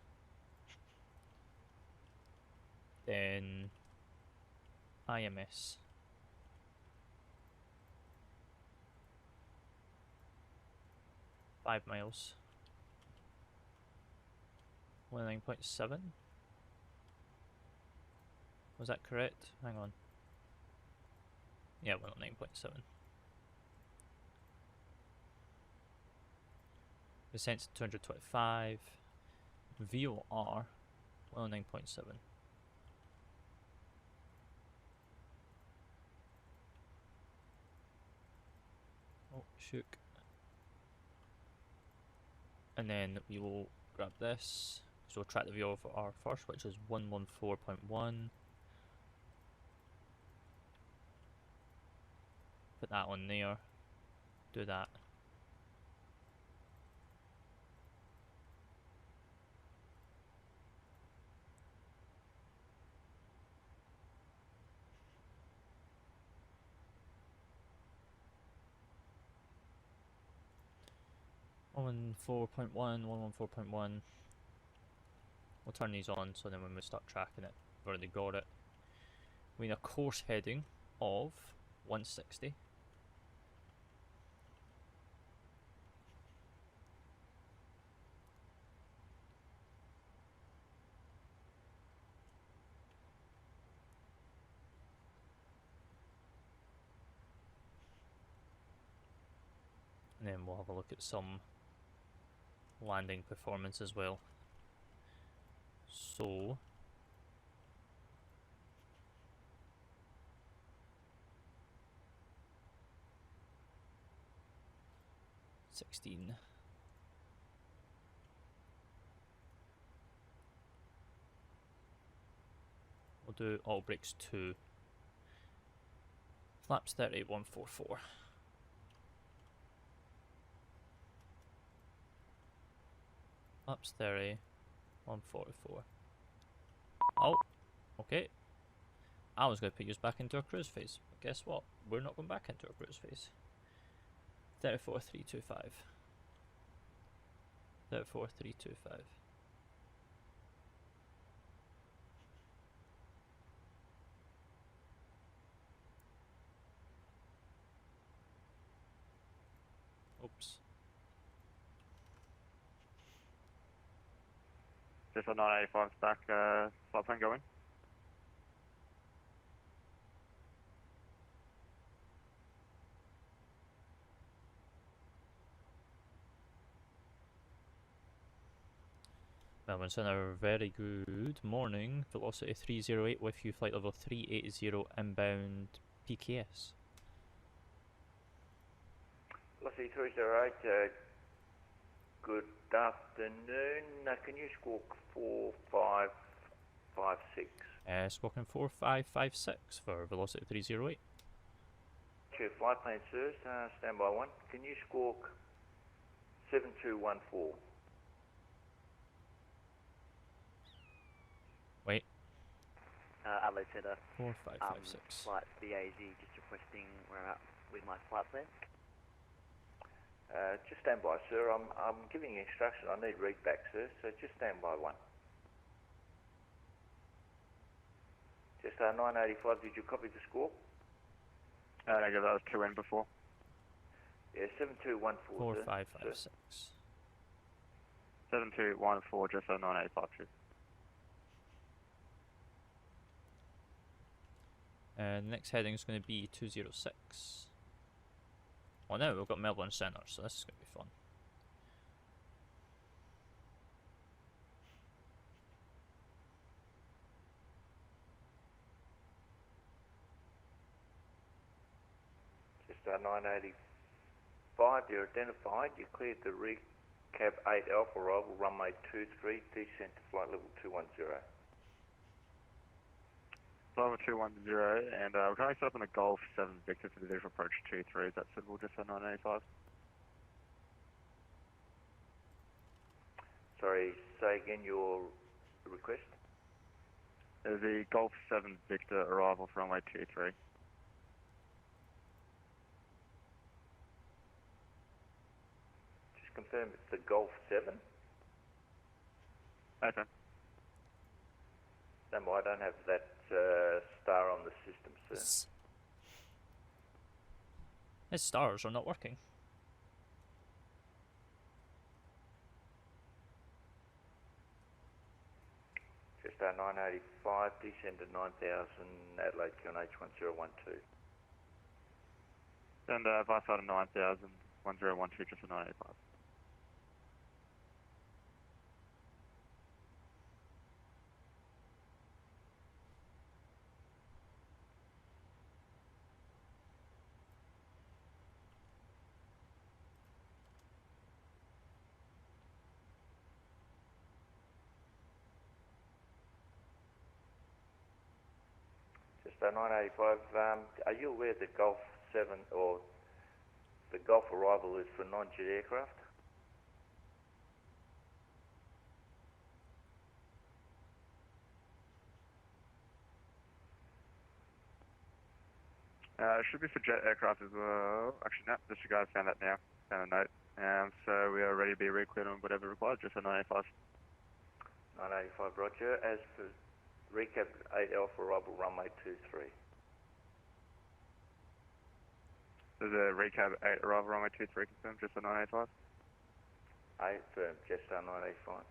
Then IMS. 5 miles. 9.7. Was that correct? Hang on. Yeah, 109.7. Descent 225. VOR 109.7. Oh, shook. And then we will grab this. So we'll track the VOR first, which is 114.1. Put that on there. Do that. 114.1, 114.1. We'll turn these on so then when we start tracking it, we've already got it. We need a course heading of 160. And then we'll have a look at some landing performance as well. So, '16. We'll do Orbx 2. Flaps 30, 144. Flaps 30, 144. Oh, okay. I was going to put you back into a cruise phase, but guess what? We're not going back into a cruise phase. 34,325. 34,325. Oops. Just a 985 back, flight plan going. Melbourne Centre, very good morning. Velocity 308 with you, flight level 380 inbound PKS. Velocity 308, good afternoon. Can you squawk 4556? Squawking 4556 for Velocity 308. Your flight plan, sirs. Standby 1. Can you squawk 7214? Wait. Adelaide Centre. 4556. Flight BAZ, just requesting where I'm at with my flight plan. Just stand by, sir. I'm giving you instruction. I need read back, sir. So just stand by 1. Just 985. Did you copy the score? Negative, that was 2N before. Yeah, 7214. 4556. 7214, just a 985. Next heading is going to be 206. Well, now we've got Melbourne Centre, so this is going to be fun. Just 985. You're identified. You cleared the recap 8 Alpha arrival, runway 23, descent to flight level 210. Level 210, and we're currently set up on the Golf 7 Victor for the visual approach 23. Is that suitable just for 985? Sorry, say again your request. The Golf 7 Victor arrival for runway 23. Just confirm it's the Golf 7. Okay. No, I don't have that star on the system, sir. His stars are not working. Just 985, descend to 9000, Adelaide QNH 1012. And vice side of 9000, 1012, just for 985. Just 985, are you aware that Golf 7 or the Golf arrival is for non-jet aircraft? It should be for jet aircraft as well. Actually, no, disregard, found that now. Found a note. So we are ready to be recleared on whatever required, just a 985. 985, roger. As per recap 8 Alpha arrival runway 23. There's a recap 8 arrival runway 23 confirmed, just a 985. 8 firm, just 985.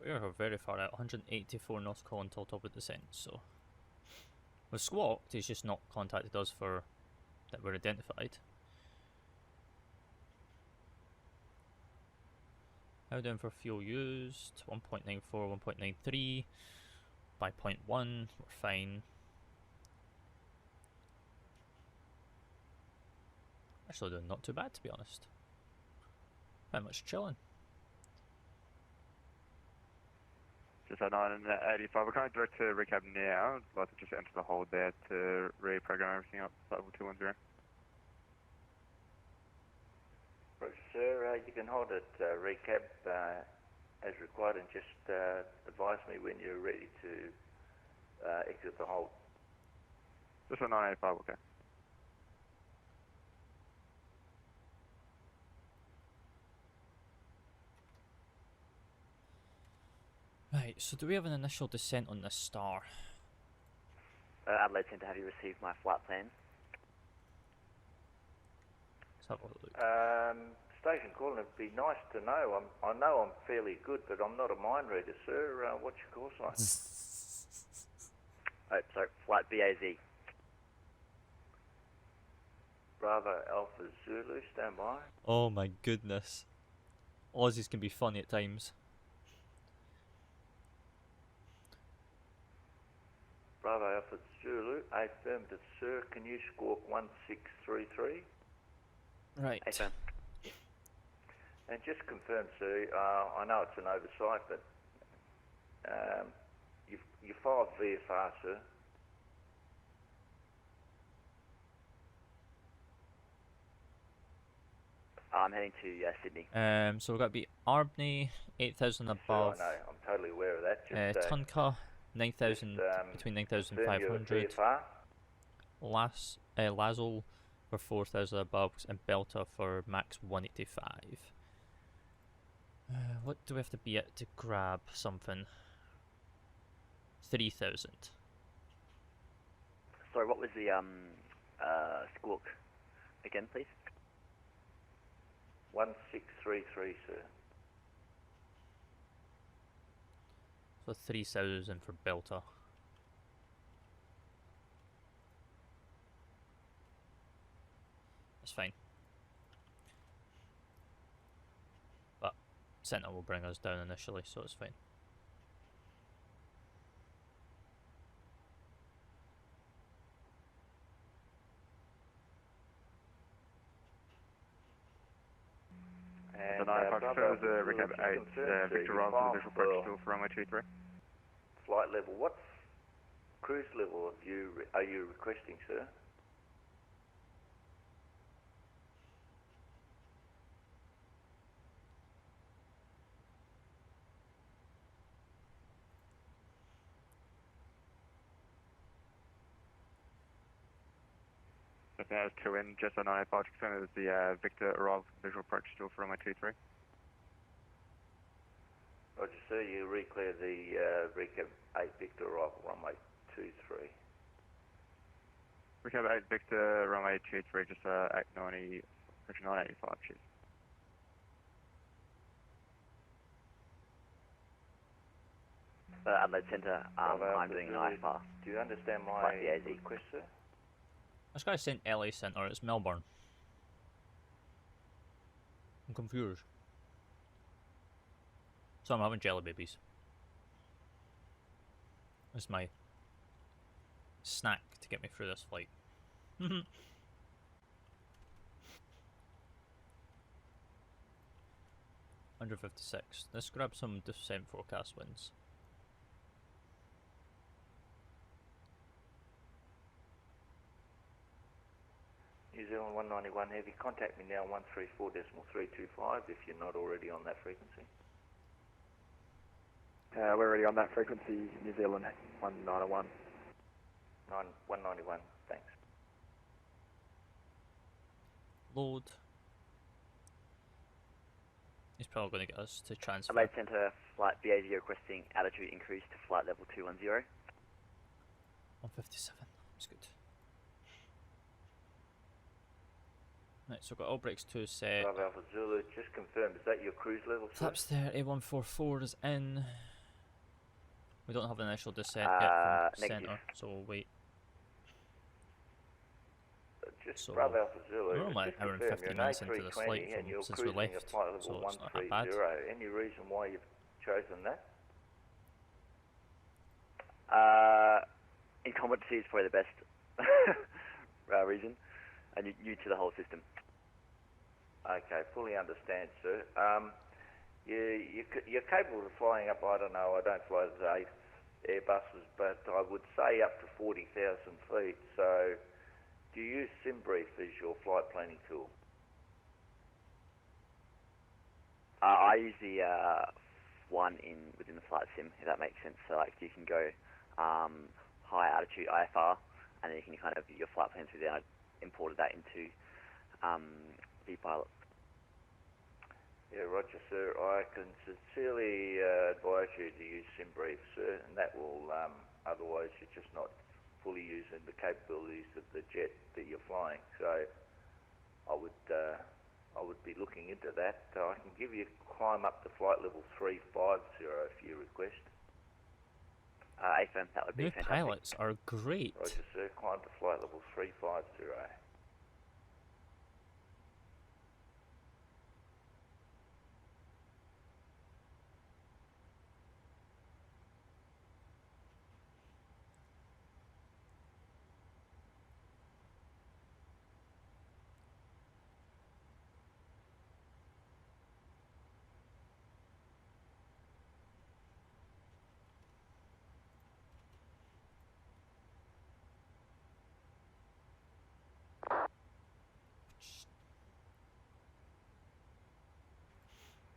We are very far out, 184 knots call until top of descent, so... We've squawked, he's just not contacted us for... that we're identified. How down for fuel used? 1.94, 1.93, by 0.1, we're fine. Actually doing not too bad, to be honest. Very much chilling. Just a 985. We're coming direct to recap now. I'd like to just enter the hold there to reprogram everything up. Level 210. Roger, sir. You can hold it recap as required and just advise me when you're ready to exit the hold. Just a 985, okay. Right, so do we have an initial descent on this star? Adelaide Centre, have you received my flight plan? Let's have a look. Station calling, it'd be nice to know. I know I'm fairly good, but I'm not a mind reader, sir. What's your call sign? Oh, sorry, flight BAZ. Bravo Alpha Zulu, stand by. Oh my goodness. Aussies can be funny at times. Bravo Alpha Zulu, affirmative, sir. Can you squawk 1633? Right. Hey, firm. And just confirm, sir, I know it's an oversight, but you filed VFR, sir. I'm heading to Sydney. So we've got to be Arbney, 8,000 above. Sir, I know, I'm totally aware of that. Just, Tunka, 9,000, between 9,500. Lazel for 4,000 above, and Belta for max 185. What do we have to be at to grab something? 3,000. Sorry, what was the squawk again, please? 1633, sir. So 3,000 for Belta. That's fine. But Centre will bring us down initially, so it's fine. And So 985 confirms the recap 8, Victor arrival to the visual approach still for runway 23. Flight level, what cruise level are you requesting, sir? So now it's 2 in, just a 985 confirm that the Victor arrival to the visual approach still for runway 23. Roger, sir. You reclear the recap 8 Victor arrival runway 23. Recap 8 Victor runway 23, just 890, 985, cheers. Adelaide Centre, I'm doing an IFR. Do you understand my Flight BAZ. request, sir? This guy sent LA Centre, it's Melbourne. I'm confused. So I'm having jelly babies. That's my snack to get me through this flight. 156. Let's grab some descent forecast winds. New Zealand 191 Heavy, contact me now 134.325 if you're not already on that frequency. We're already on that frequency, New Zealand 191. 191, thanks. Load. He's probably going to get us to transfer. Adelaide Centre, flight BA0 requesting altitude increase to flight level 210. 157. That's good. Right, so we've got Orbx 2 set. Bravo Alpha Zulu, just confirm, is that your cruise level, sir? Flaps there, A144 is in. We don't have an initial descent yet from negative. centre, so we'll wait. Just So, Bravo Alpha Zulu, we're only just an hour and confirm 50 you're an minutes into the flight A320 and you're since we cruising left, at flight level so it's not that 130. bad. Any reason why you've chosen that? Incompetency is probably the best reason, and you're new to the whole system. Okay, fully understand, sir. You're capable of flying up, I don't know, I don't fly the Airbuses, but I would say up to 40,000 feet. So, do you use SimBrief as your flight planning tool? I use the one within the flight sim, if that makes sense. So like you can go high altitude IFR, and then you can kind of your flight plans within. I imported that into vPilot. Yeah, roger, sir. I can sincerely advise you to use SimBrief, sir, and that will, otherwise you're just not fully using the capabilities of the jet that you're flying. So I would be looking into that. I can give you a climb up to flight level 350 if you request. AFM, that would be New fantastic. pilots are great. Roger, sir. Climb to flight level 350.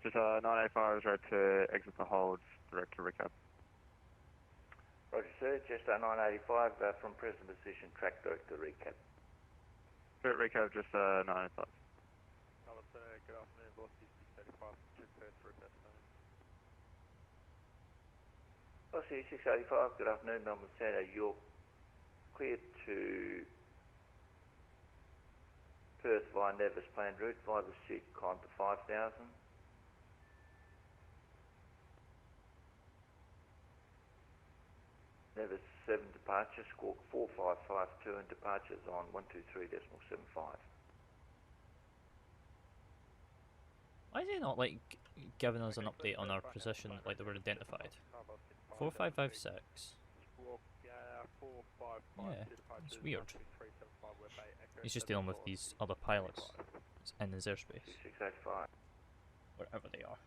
Just 985 is ready to exit the hold, direct to recap. Roger, sir. Just 985 from present position, track direct to recap. Direct recap, just 985. Good afternoon, velocity 685, just heard through Brisbane. Velocity 685, good afternoon, Melbourne Centre. You're cleared to Perth via Nevis planned route, via the seat, climb to 5,000. Nevis 7 departure, squawk 4552 and departures on 123.75. Why is he not like giving us an update on our position like they were identified? 4556. Yeah, it's weird. He's just dealing with these other pilots in his airspace, 685. wherever they are.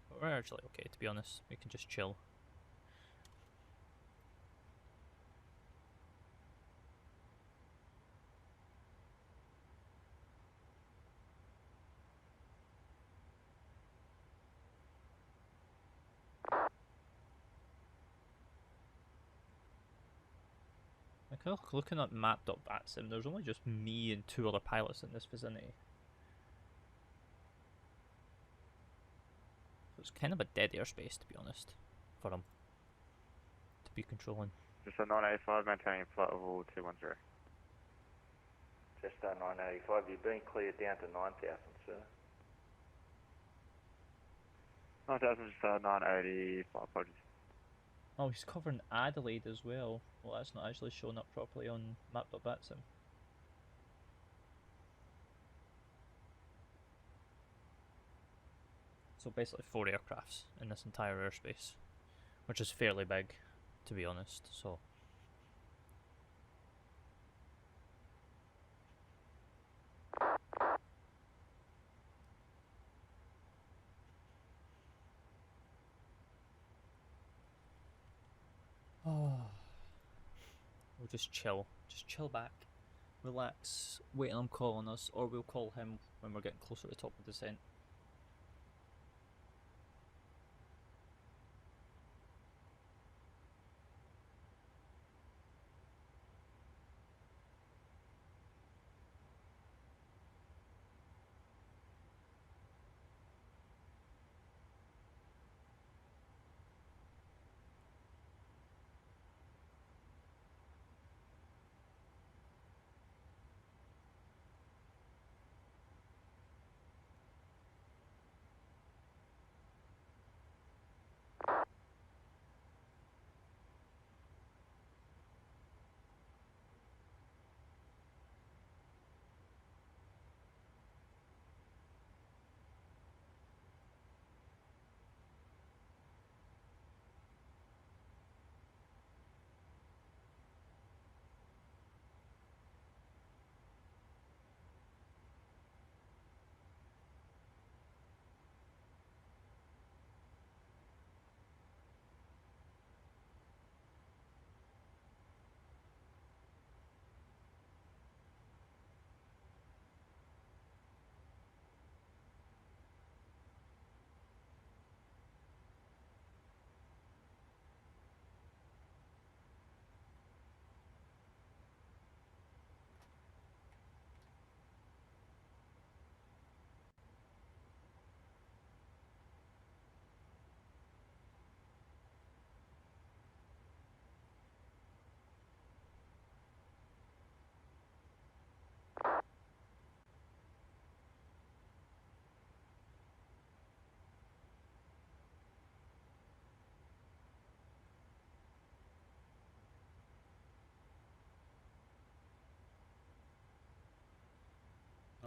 But we're actually okay, to be honest. We can just chill. Like, looking at map.VATSIM, there's only just me and 2 other pilots in this vicinity. So it's kind of a dead airspace, to be honest, for him to be controlling. Just 985, maintaining flight level 210. Just 985, you've been cleared down to 9,000, sir. 9000, just 985, apologies. Oh, he's covering Adelaide as well. Well, that's not actually showing up properly on map.VATSIM. So basically 4 aircrafts in this entire airspace, which is fairly big, to be honest, so... Oh. We'll just chill back, relax, wait on him calling us, or we'll call him when we're getting closer to the top of the descent.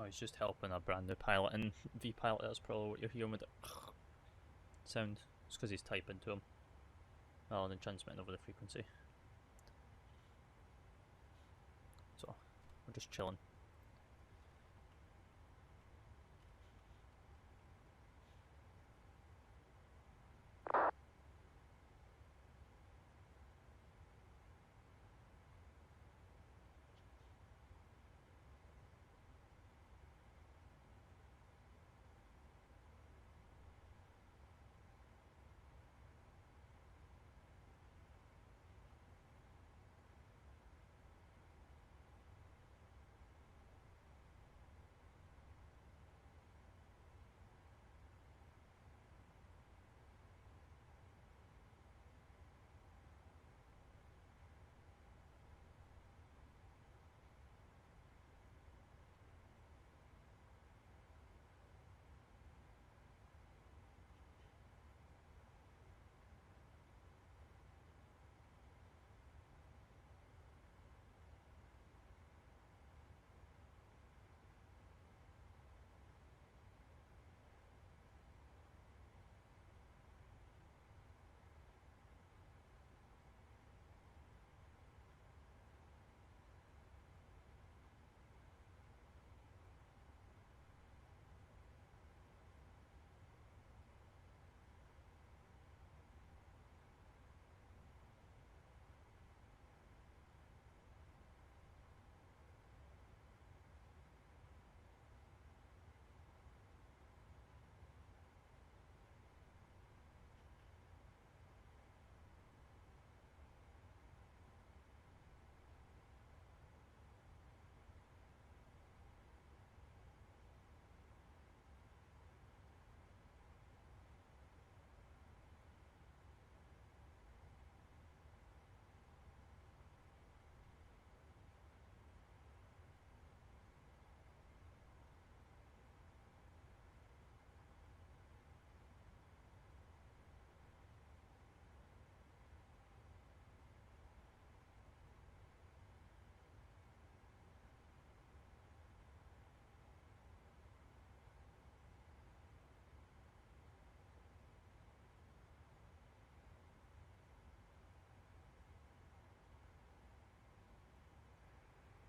Oh, he's just helping a brand new pilot in V-Pilot. That's probably what you're hearing with the sound. It's because he's typing to him rather than transmitting over the frequency. So, we're just chilling.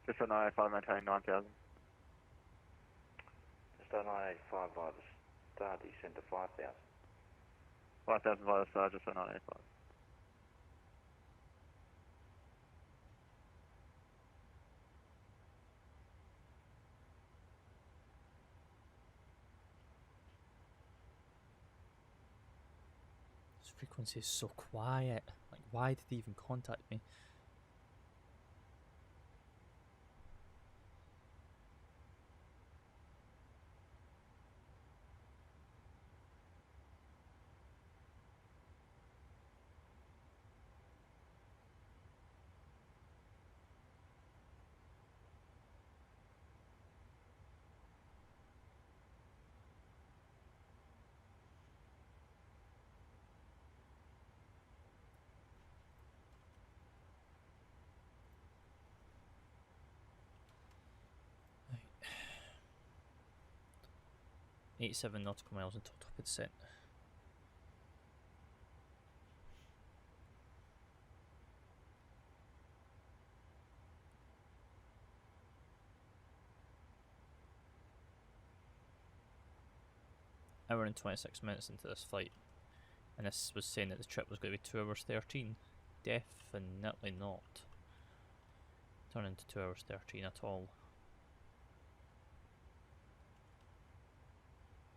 Just on I-85 maintaining 9,000. Just on I-85 by the star, descend to 5,000. 5,000 via the star, just on I-85. This frequency is so quiet. Like, why did they even contact me? Right. 87 nautical miles until top of descent. Hour and 26 minutes into this flight, and this was saying that the trip was going to be 2 hours 13. Definitely not. Turn into 2 hours 13 at all.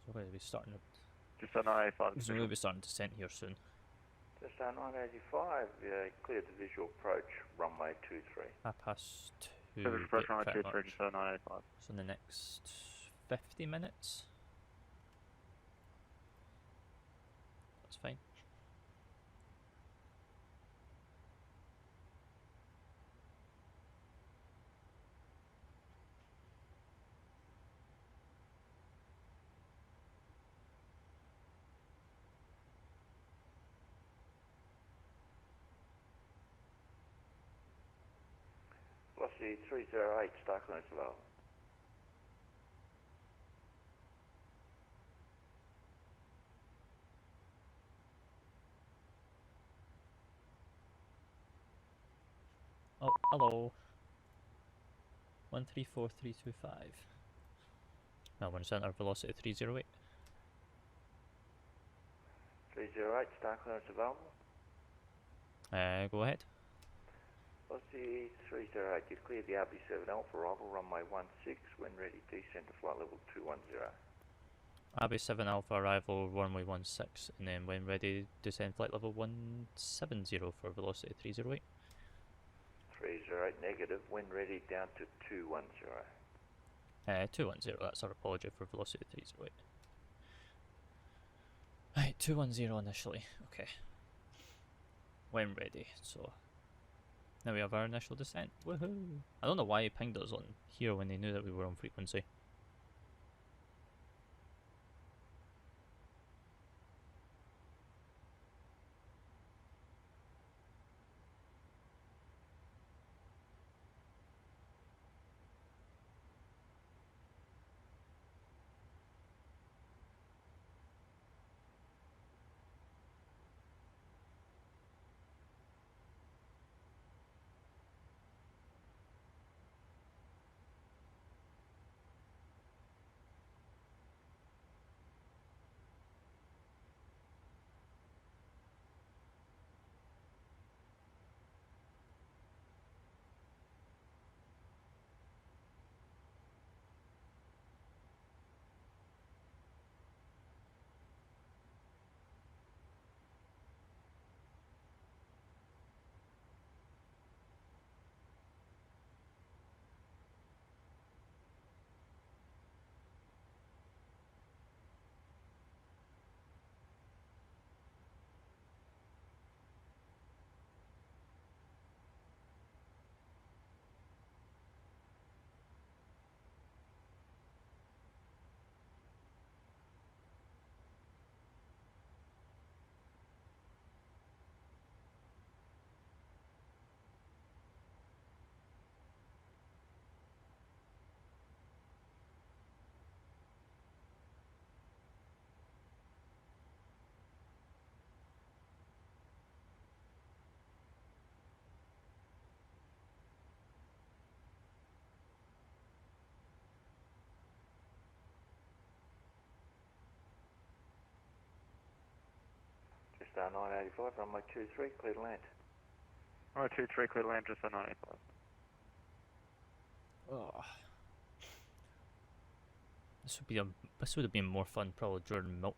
So we're going to be starting. Just on I-85. So we're going to be starting descent here soon. Just on 985, cleared the visual approach, runway 23. 2:30. So the approach runway pretty 23, much. just on I-85. So in the next 50 minutes. That's fine. Velocity 308, star clearance level. Hello. 134325. Melbourne Centre, velocity 308. 308, star clearance available. Go ahead. Velocity 308, you've cleared the RB7 Alpha arrival, runway 16, when ready, descend to flight level 210. AB7 Alpha arrival, runway 16, and then when ready, descend flight level 170 for velocity 308. 308 negative, when ready, down to 210. 210, that's our apology for velocity 308. Right, 210 initially, okay. When ready, so now we have our initial descent. Woohoo! I don't know why he pinged us on here when they knew that we were on frequency. Star 985, runway 23, clear to land. Runway 23, clear to land, just 985. Oh. This would have been more fun probably during milk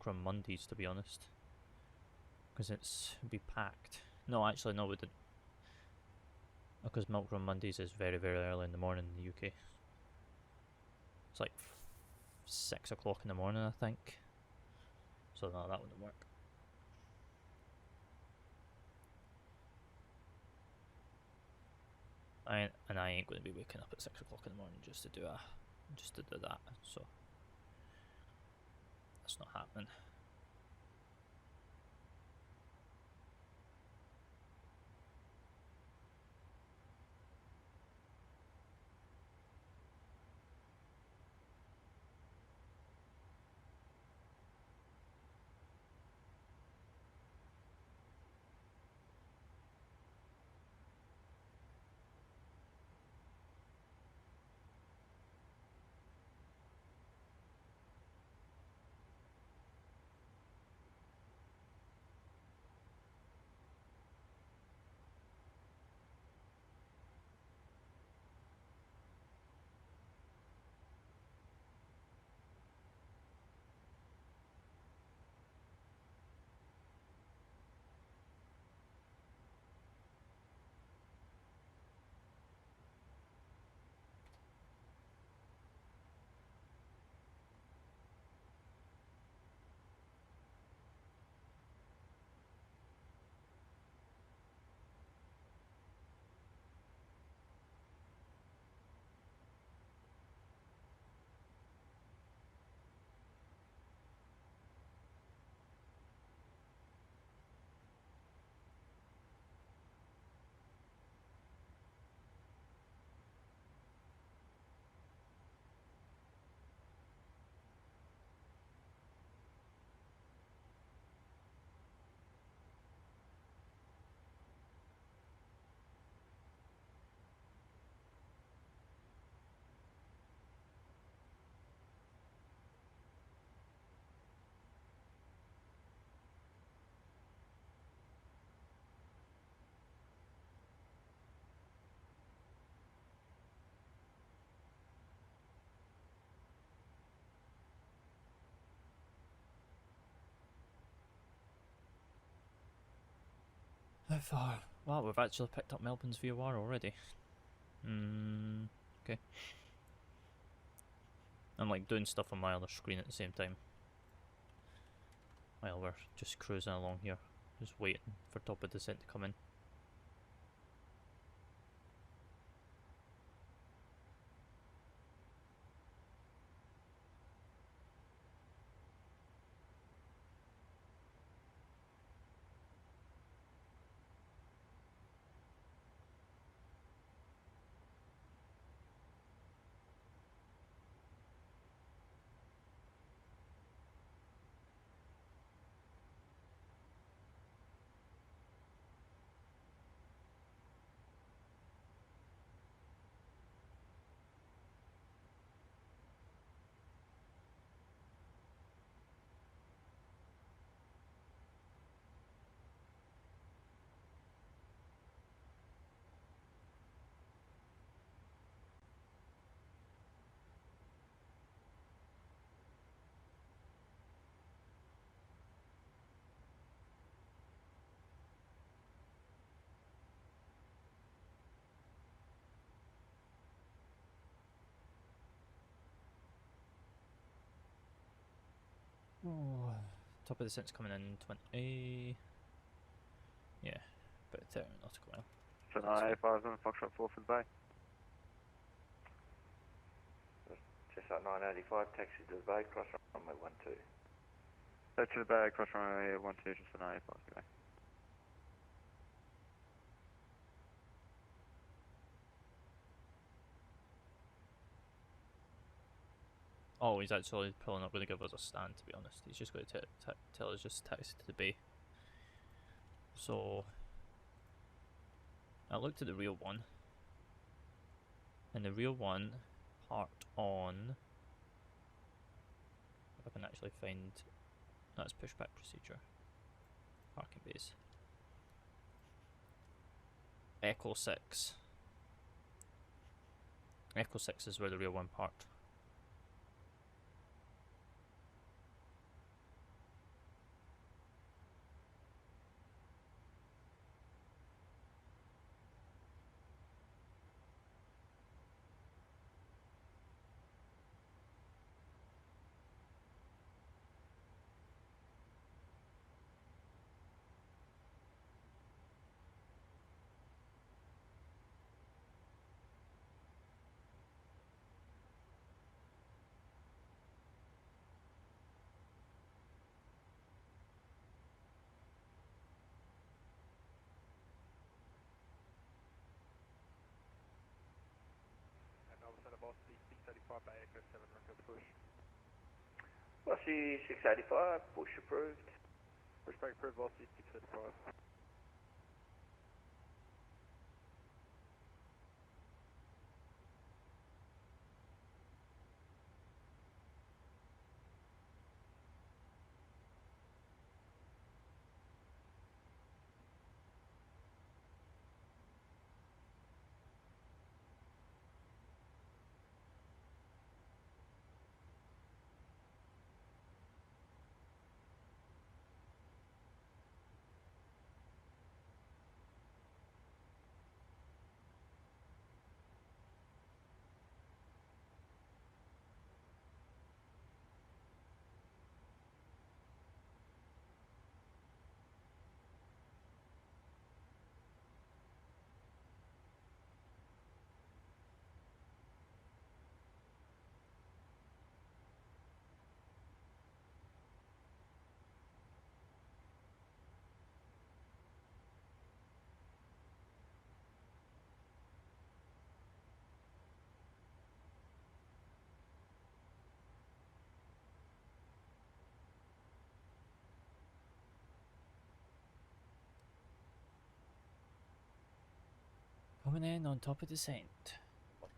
run Mondays, to be honest, because it'd be packed. No, actually, no, we didn't, because milk run Mondays is very early in the morning in the UK. It's like 6 o'clock in the morning, I think. So no, that wouldn't work. I ain't going to be waking up at 6 o'clock in the morning just to do that. So that's not happening. how far? Wow, we've actually picked up Melbourne's VOR already. Okay. I'm like doing stuff on my other screen at the same time. While we're just cruising along here. Just waiting for top of descent to come in. Oh, top of descent's coming in 20. Yeah, about 30 nautical mile. So 985 on Foxtrot 4 for the bay. Just at 985, taxi to the bay, cross runway 12. So to the bay, cross runway 12, just for 985 for the bay. Oh, he's actually probably not going to give us a stand, to be honest. He's just going to tell us just taxi to the bay. So, I looked at the real one. And the real one parked on... If I can actually find... That's pushback procedure. Parking bays. Echo 6. Echo 6 is where the real one parked. And Melbourne velocity 635 by Echo 7, Echo push. Velocity 685, push approved. Pushback approved, velocity 635. Coming in on top of descent. Lovely.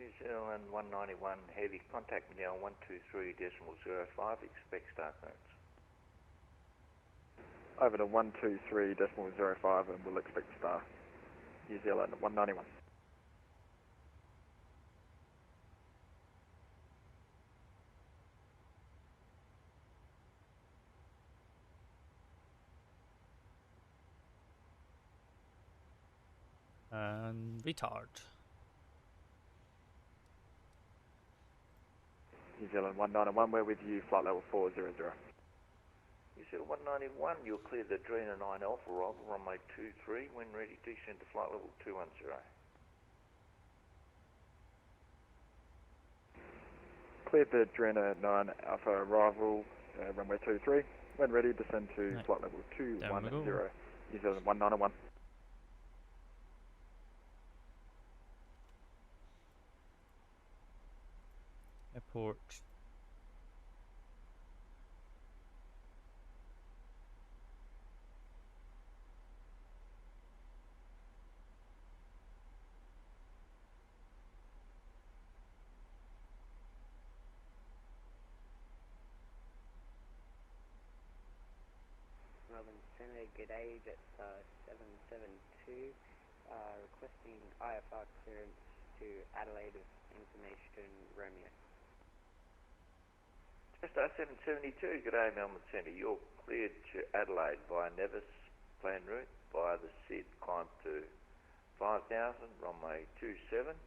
New Zealand 191 heavy, contact me now on 123.05, expect star clearance. Over to 123.05 and we'll expect star. New Zealand 191. And retard. New Zealand 191, we're with you, flight level 400. New Zealand 191, you'll clear the Drina 9 Alpha arrival, runway 23, when ready, descend to flight level 210. Cleared the Drina 9 Alpha arrival, runway 23, when ready, descend to Right. flight level 210, There we go. New Zealand 191. Airport. Melbourne Centre, g'day, Jets 772, requesting IFR clearance to Adelaide of Information Romeo. Star 772, g'day Melbourne Centre, you're cleared to Adelaide via Nevis plan route, via the SID, climb to 5000, runway 27,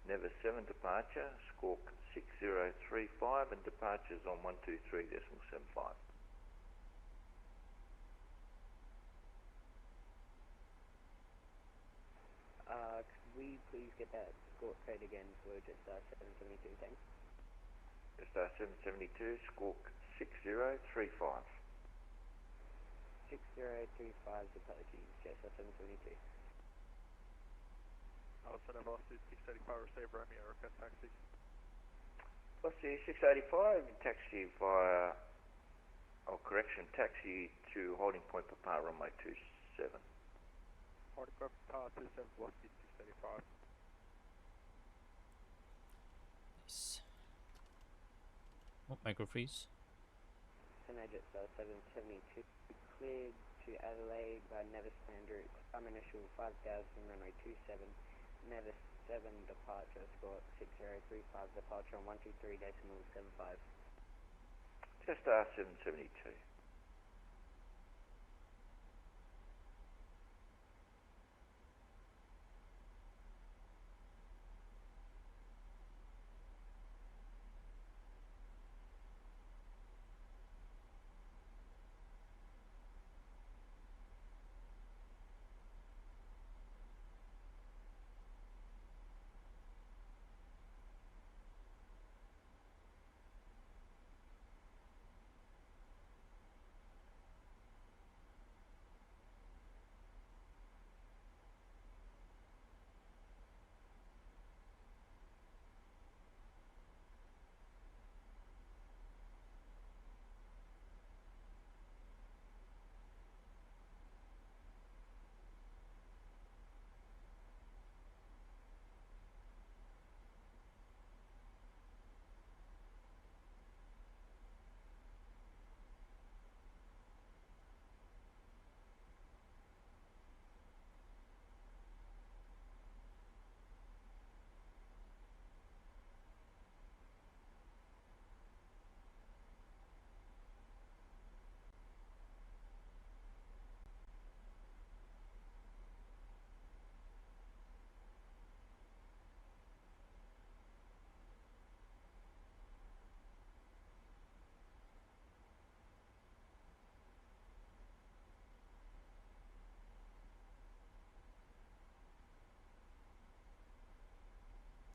Nevis 7 departure, squawk 6035 and departures on 123.75. Could we please get that score code again for Jetstar 772, thanks? Star 772, squawk 6035. 6035, apologies, Jetstar 772. Alpha Velocity 685, receive Romeo, request taxi. Velocity 685, taxi via, taxi to holding point Papa, runway 27. Holding point Papa 27, velocity 685. Nice. Oh, micro freeze. Centre Jetstar 772, cleared to Adelaide by Nevis planned route, climb initial 5000, runway 27, Nevis 7 departure, score 6035, departure on 123.75. Star 772.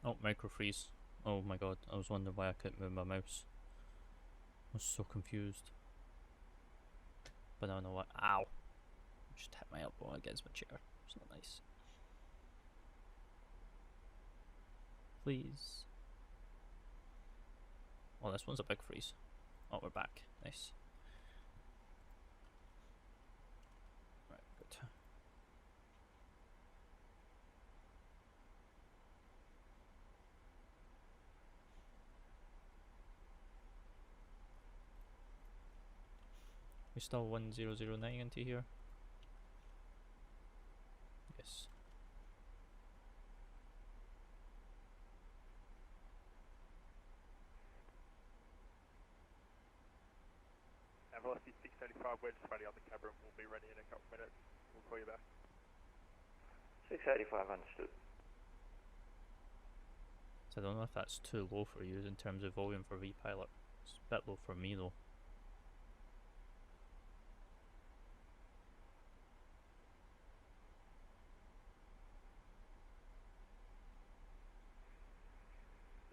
Oh, micro freeze. Oh my god, I was wondering why I couldn't move my mouse. I was so confused. But I don't know what. Ow! Just hit my elbow against my chair. It's not nice. Please. Oh, this one's a big freeze. Oh, we're back. Nice. Right, good. We still 1009 into here? Yes. And velocity 685, we're just waiting on the cabin. We'll be ready in a couple minutes. We'll call you back. 685 understood. So I don't know if that's too low for you in terms of volume for VPilot. It's a bit low for me though.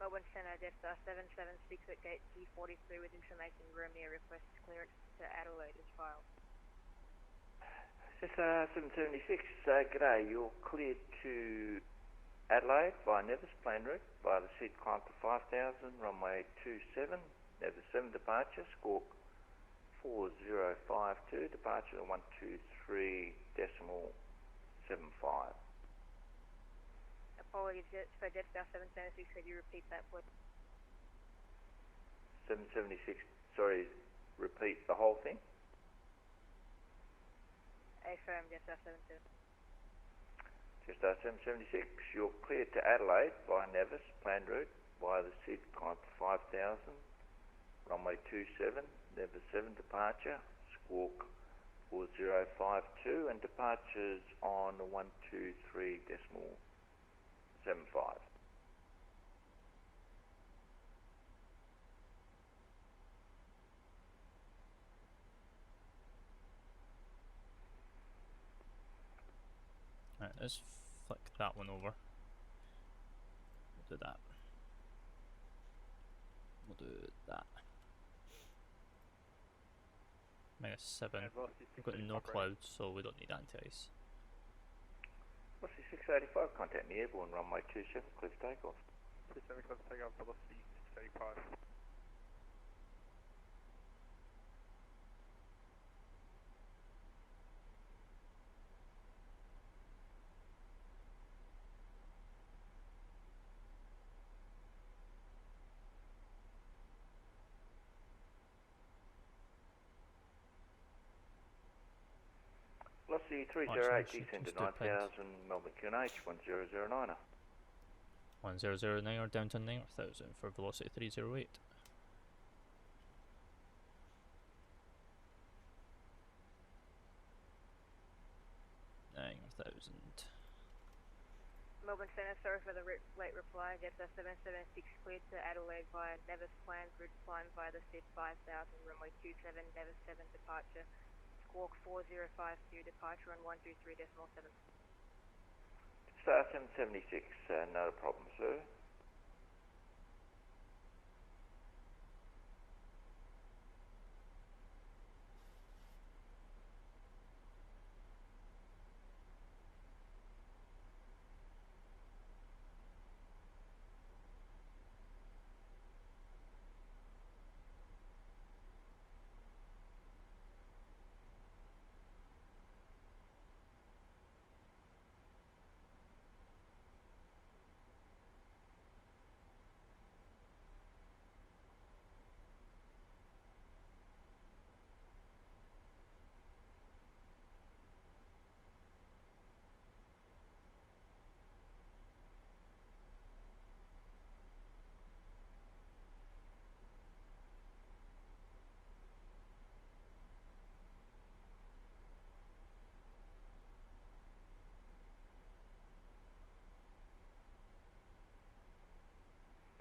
Melbourne Centre, Jetstar 776 at gate G43 with information Romeo requests clearance to Adelaide is filed. Jetstar 776, g'day, you're cleared to Adelaide by Nevis plane route by the seat climb to 5000, runway 27, Nevis 7 departure, squawk 4052, departure 123.75. Apologies for Jetstar 776, could you repeat that please? 776, sorry, repeat the whole thing? Affirm, Jetstar 776. Jetstar 776, you're cleared to Adelaide by Nevis, planned route, via the seat climb to 5000, runway 27, Nevis 7 departure, squawk 4052, and departures on 123.75. Right, let's flick that one over. We'll do that. We'll do that. -7. We've got no clouds, so we don't need anti-ice. What's the 685? Contact me airborne, runway 27, clear for takeoff. 27 clear for takeoff, velocity 685. Velocity 308, descend to 9000, Melbourne QNH 1009er. 1009 down to 9000 for velocity 308. Melbourne Centre, sorry for the late reply. Jetstar 776 cleared to Adelaide via Nevis planned route climb via the SID 5000, runway 27, Nevis 7 departure, squawk 4052, departure on 123.7. Star 776, not a problem, sir.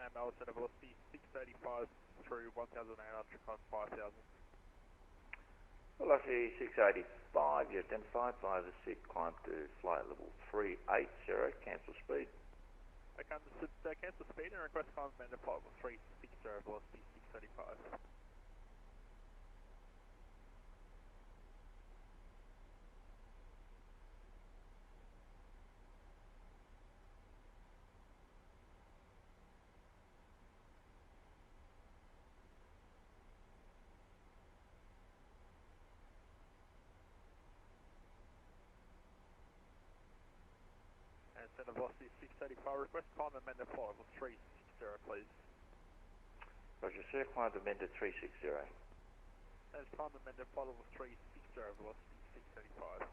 And Melbourne Centre, velocity 635 through 1800 on 5000. Velocity 685, you identified via the seat climb to flight level 380, cancel speed. Okay, understood. Cancel speed and request climb amended flight level 360, velocity 635. And Centre velocity 635, request climb amended flight level 360, please. Roger, sir, climb amended 360. As time amended, flight level 3, speed 0, velocity 635.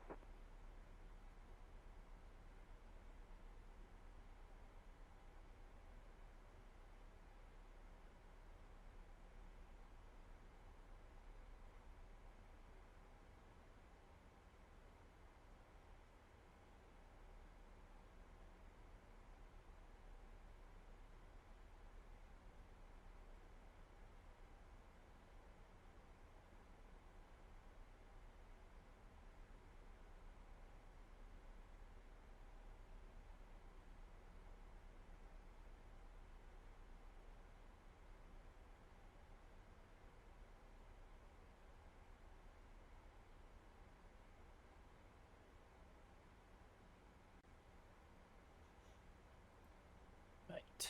Right.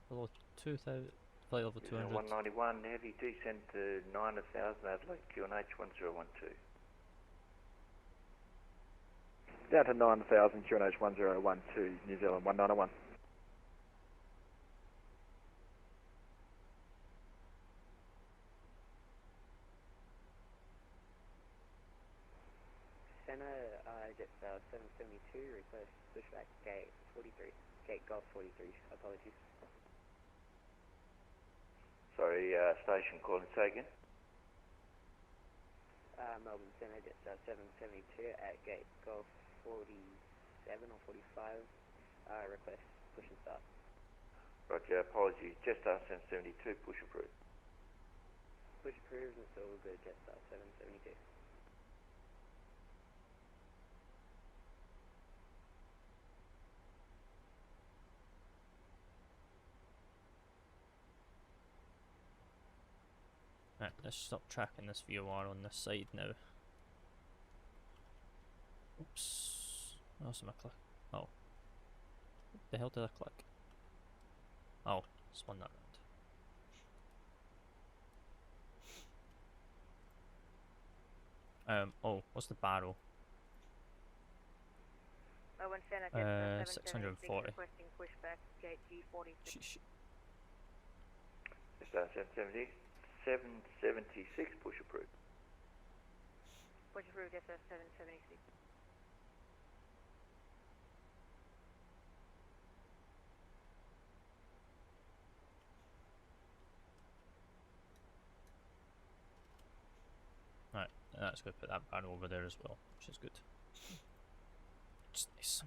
Below 2000, flight level 200. 191, heavy descent to 9000 Adelaide, QNH 1012. Down to 9000, QNH 1012, New Zealand 191. Center, Jetstar 772, request pushback, gate 43, gate Golf 43, apologies. Sorry, station calling, say again. Melbourne Center, Jetstar 772 at gate Golf 47 or 45, request push and start. Roger, apologies, Jetstar 772, push approved. Push approved, it's all good, Jetstar 772. Right, let's stop tracking this VOR on this side now. Oops. What else am I click? Oh. What the hell did I click? Oh, spun that round. Oh, what's the barrel? Melbourne Center, Jetstar 776, 640. requesting pushback, gate G46. Jetstar 776, push approved. Push approved, Jetstar 776. Right, that's going to put that barrel over there as well, which is good. Just nice.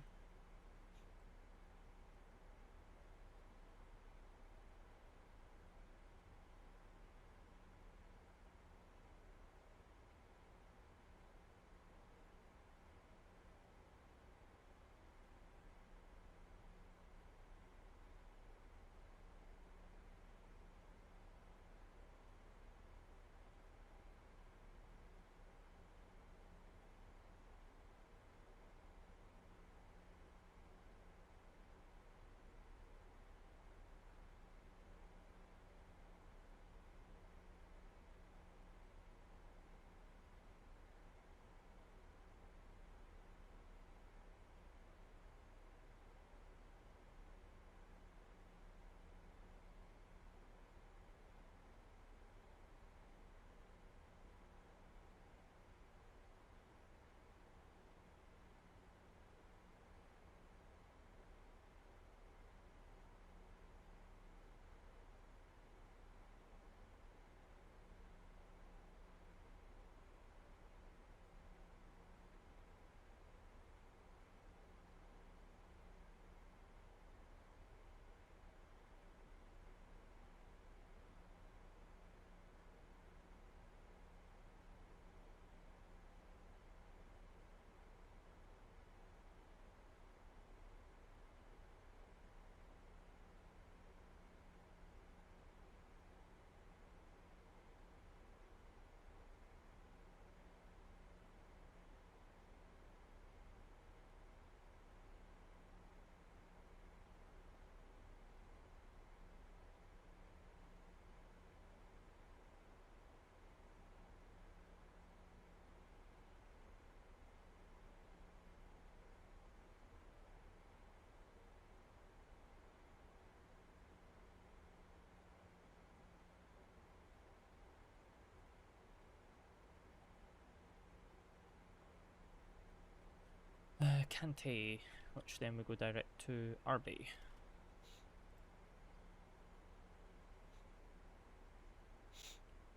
Alicante, which then we go direct to Arby.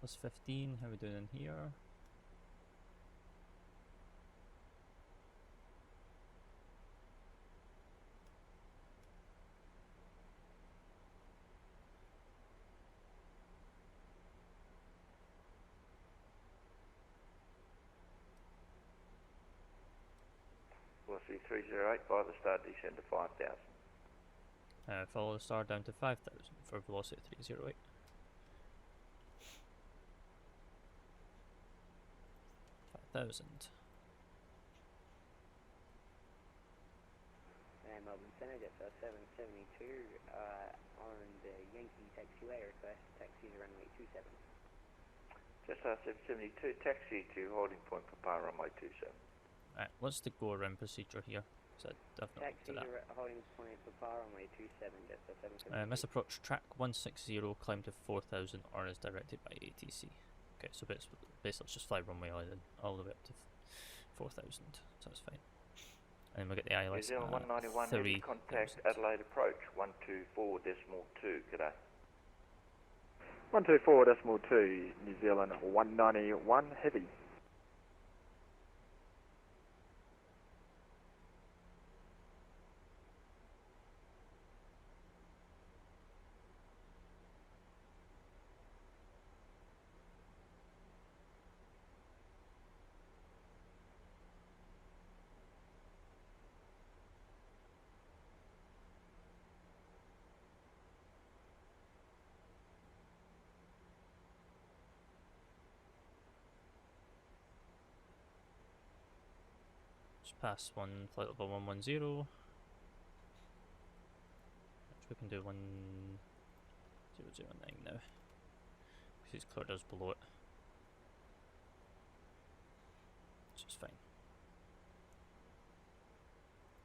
Plus 15, how are we doing in here? Velocity 308 by the start descend to 5,000. Follow the star down to 5,000 for velocity 308. Melbourne Centre, Jetstar 772 on the Yankee taxiway, request taxi to runway 27. Jetstar 772, taxi to holding point Papa runway 27. Right, what's the go around procedure here? So I've not Taxi looked to at holding point Papa runway 27, Jetstar 772. that. Misapproach track 160, climb to 4,000, or as directed by ATC. Okay, so basically let's just fly runway island all the way up to 4,000, so that's fine. And then we get the New ILS Zealand 191, 3,000. heavy contact Adelaide approach 124.2, g'day. 124.2, New Zealand 191 heavy. Just pass one flight level 110. Which we can do 1009 now. Because he's cleared us below it. Which is fine.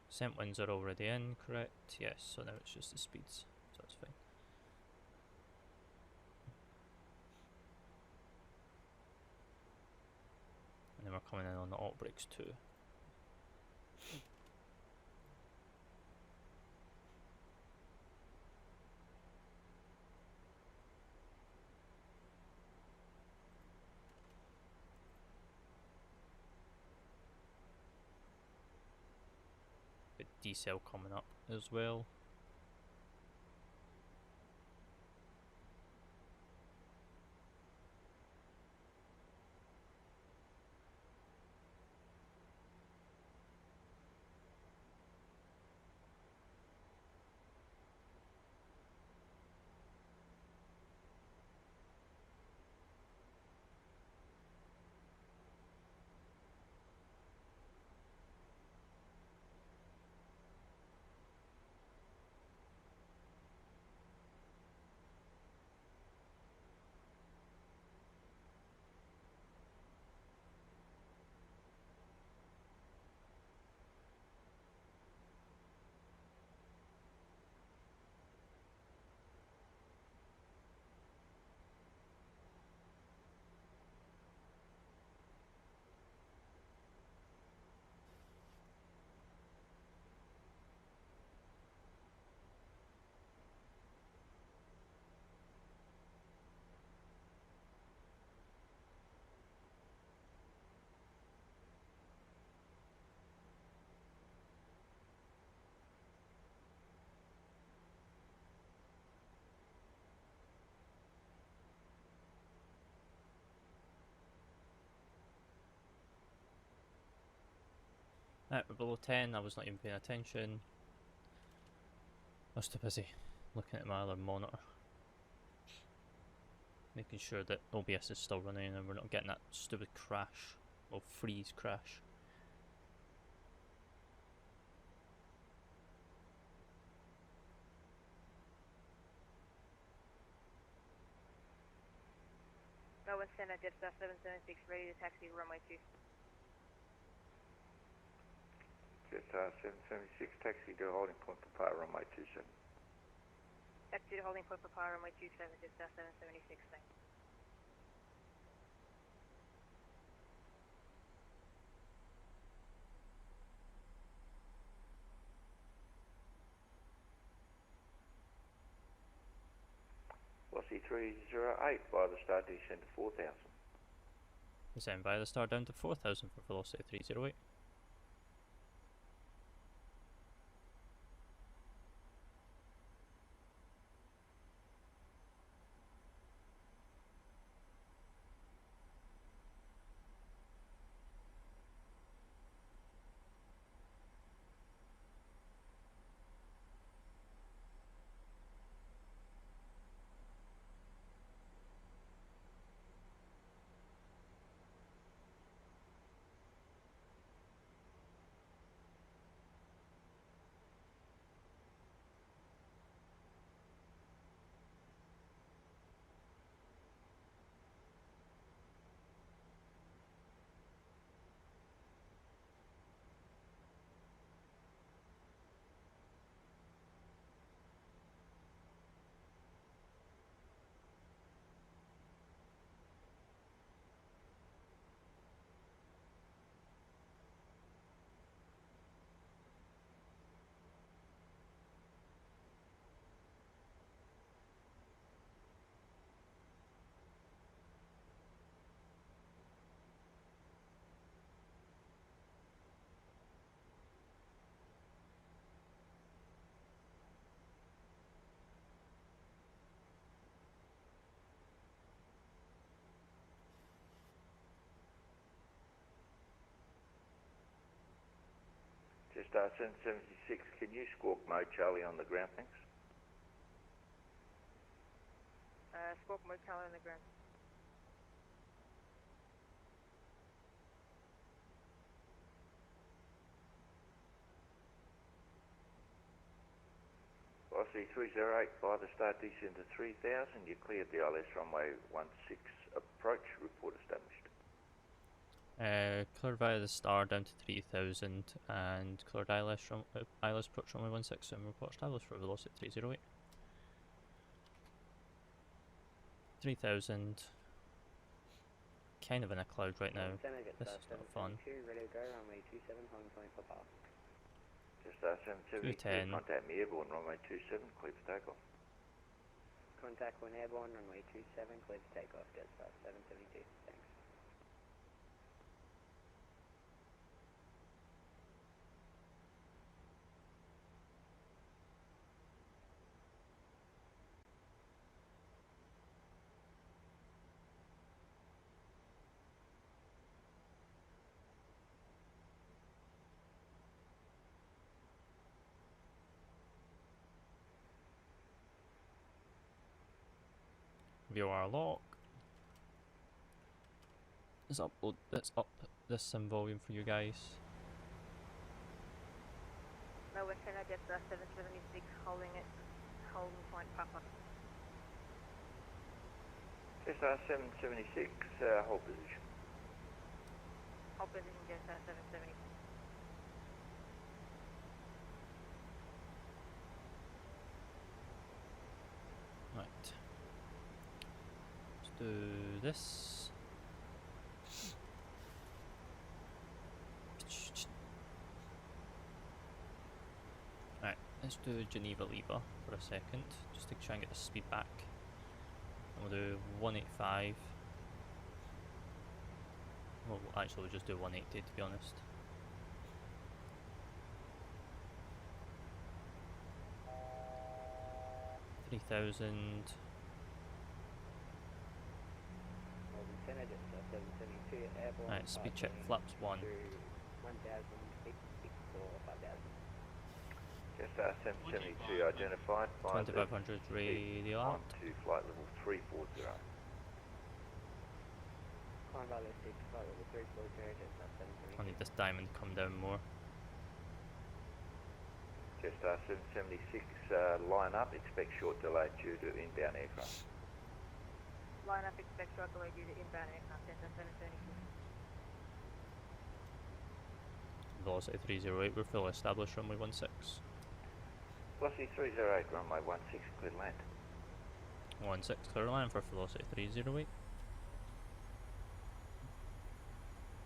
Descent winds are already in, correct? Yes, so now it's just the speeds. So that's fine. And then we're coming in on the Orbx 2. Bit decel coming up as well. Right, we're below 10, I was not even paying attention. I was too busy looking at my other monitor. Making sure that OBS is still running and we're not getting that stupid crash, or freeze crash. Melbourne Centre, Jetstar 776, ready to taxi runway 2. Jetstar 776, taxi to holding point Papa runway 27. Taxi to holding point Papa runway 27, Jetstar 776, thanks. Velocity 308 by the start descent to 4,000. Descend by the star down to 4,000 for velocity 308. Just 776, can you squawk mode Charlie on the ground, thanks? Squawk mode Charlie on the ground. Velocity 308 by the start descent to 3,000. You cleared the ILS runway 16 approach. Report established. Cleared via the star down to 3,000 and cleared ILS approach runway 16 and report established for velocity 308. 3,000. Kind of in a cloud right now. This is not fun. Ready to go, runway 27, holding point for pass. Just 772, contact me airborne, runway 27, clear for takeoff. Contact when airborne, runway 27, clear for takeoff, Jetstar 772, thanks. VOR lock. Let's upload. Let's up this sim volume for you guys. Melbourne Center, Jetstar 776, holding point Papa. Just 776, hold position. Hold position, Jetstar 776. Right. Let's do this. Right, let's do Geneva Lever for a second, just to try and get the speed back. And we'll do 185. Well, actually we'll just do 180 to be honest. $3,000. Right, speed check flaps 1. 1,000 Just 772 identified. 2500 radio on out. to flight level 340. Climb by the 6, flight level 340, Jetstar 772. I need this diamond to come down more. Just 776, line up, expect short delay due to inbound aircraft. Line up, expect short delay due to inbound aircraft, Jetstar 776. Velocity 308, we're fully established, runway 16. Velocity 308, runway 16, clear land. 16, clear line for velocity 308.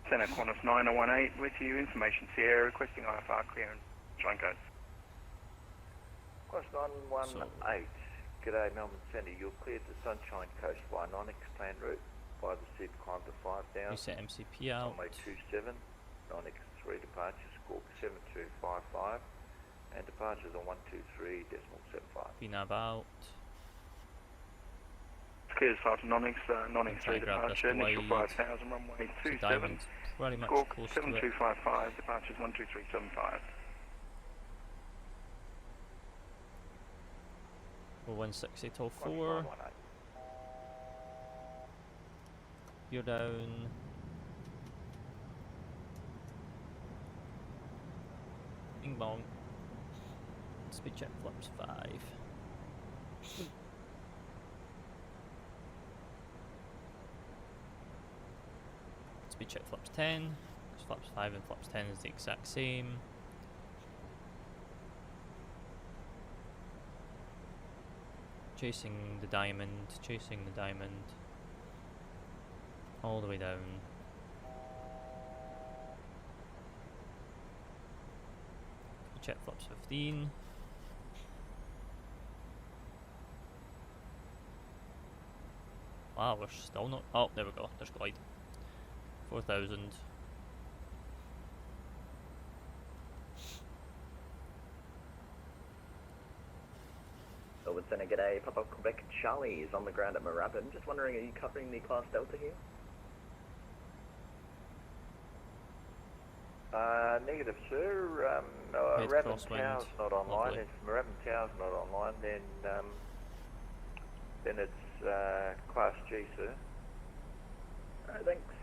Center Qantas 9018 with you, information Sierra, requesting IFR clearance, join code. Qantas 918, G'day Melbourne Centre, you're cleared to Sunshine Coast by Nonix planned route. By the SID climb to 5,000. Reset MCP out. Runway 27, Nonix 3 departures, squawk 7255. And departures on 123.75. VNAV out. Clears 5 to Nonix, Nonix 3 grab this departure, initial wide. 5,000, runway So 27. Diamond's very much Squawk close to it. 7255, departures 12375. We're 160 till 4. You're down. Bing bong. Speed check flaps 5. Speed check flaps 10. Because flaps 5 and flaps 10 is the exact same. Chasing the diamond, all the way down. Check flaps 15. Wow, we're still not. Oh, there we go. There's glide. 4,000. Melbourne Centre, g'day. Papa Quebec Charlie is on the ground at Moorabbin. Just wondering, are you covering the Class Delta here? Negative, sir. Head Moorabbin crosswind. Tower's not online. Lovely. If Moorabbin Tower's not online, then it's Class G, sir. Alright, thanks.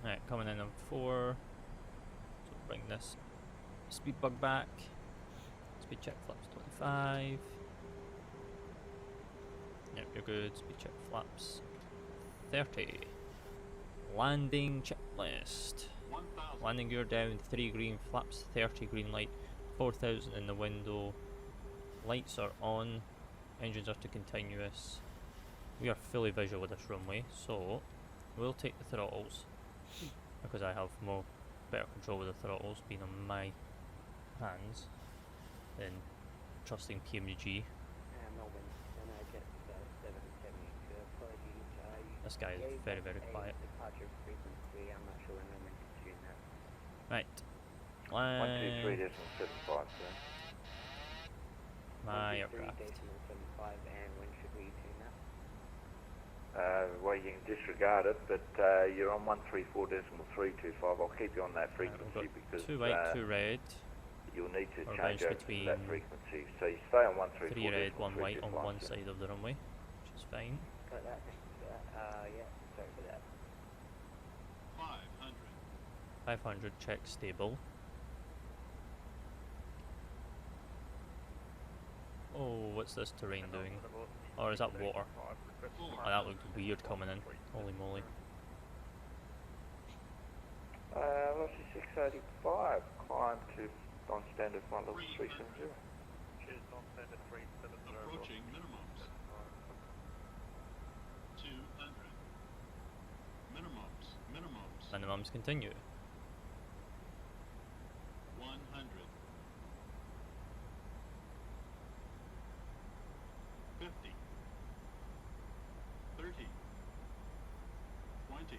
Alright, coming in on 4. So bring this speed bug back. Speed check flaps 25. Yep, you're good. Speed check flaps 30. Landing checklist. Landing gear down, 3 green, flaps 30, green light, 4,000 in the window. Lights are on, engines are to continuous. We are fully visual with this runway, so we'll take the throttles because I have better control with the throttles being on my hands than trusting PMDG. Melbourne, and I get 772. Apologies. This guy is very, very quiet. Departure frequency. I'm not sure when I'm meant to tune that. Right. 123.75, sir. My aircraft. 123.75, and when should we tune that? Well, you can disregard it, but you're on 134.325. I'll keep you on that frequency because 2 white, 2 red. you'll need to Or change bounce over to between that frequency. So you stay on 134.325. 3 red, 1 white on one side of the runway, which is fine. Got that. Thanks for that. Yeah. Sorry for that. 500, check stable. Oh, what's this terrain doing? Or is that water? Oh, that looked weird coming in. Holy moly. Velocity 685, climb to non-standard 1 level 370. Cheers, non-standard 370. Approaching minimums. 200. Minimums. Minimums continue. 100. 50. 30. 20.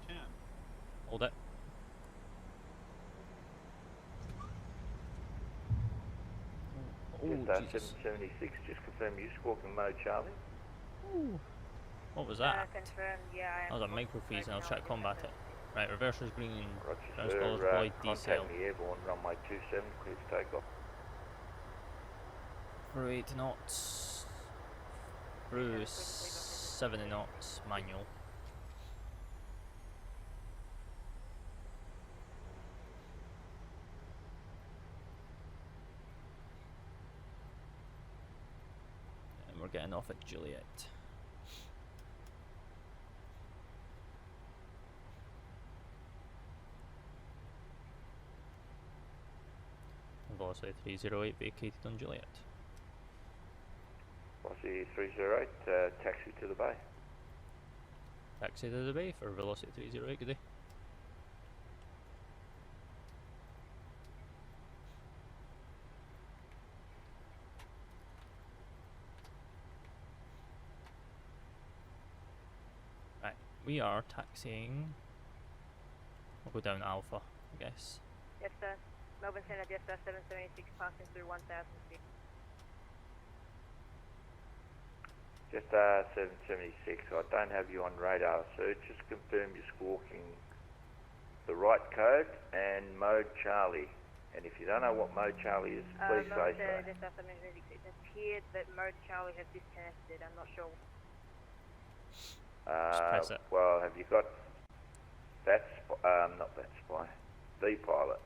10. Hold it. Oh, Just Jesus. 776, just confirm you squawking mode, Charlie. Ooh. What was that? Confirmed, yeah, I am. That was a micro freeze and I'll try to combat it. Right, reverser's green. Roger, Ground sir. spoilers deployed, decel. Contact me airborne, runway 27, clear for takeoff. For 8 knots. Through 7 knots, manual. And we're getting off at Juliet. Velocity 308 vacated on Juliet. Velocity 308, taxi to the bay. Taxi to the bay for Velocity 308, good day. we are taxiing. We'll go down Alpha, I guess. Jetstar, Melbourne Centre, Jetstar 776, passing through 1,000 feet. Just 776, I don't have you on radar, so just confirm you're squawking the right code and mode Charlie. And if you don't know what mode Charlie is, please say so. Jetstar 776, it appeared that mode Charlie has disconnected, I'm not sure. press it. Well, have you got not that spy, V-Pilot?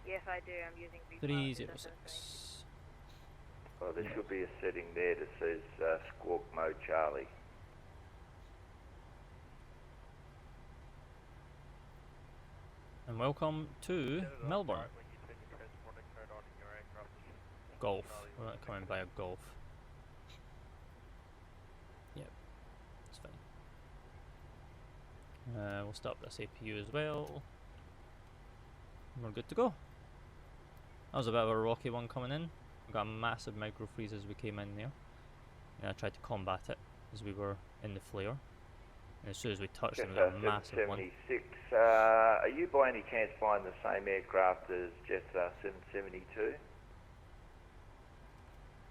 Yes, I do, I'm using V-Pilot. 306. Well, there should be a setting there that says squawk mode Charlie. And welcome to Melbourne. When you turn your transponder code on in your aircraft, it should Golf. Charlie We're not coming by a Golf. Yep, it's fine. We'll start this APU as well. And we're good to go. That was a bit of a rocky one coming in. We got a massive micro freeze as we came in there. And I tried to combat it as we were in the flare. And as soon as we touched them, we got a massive one. 776, are you by any chance flying the same aircraft as Jetstar 772?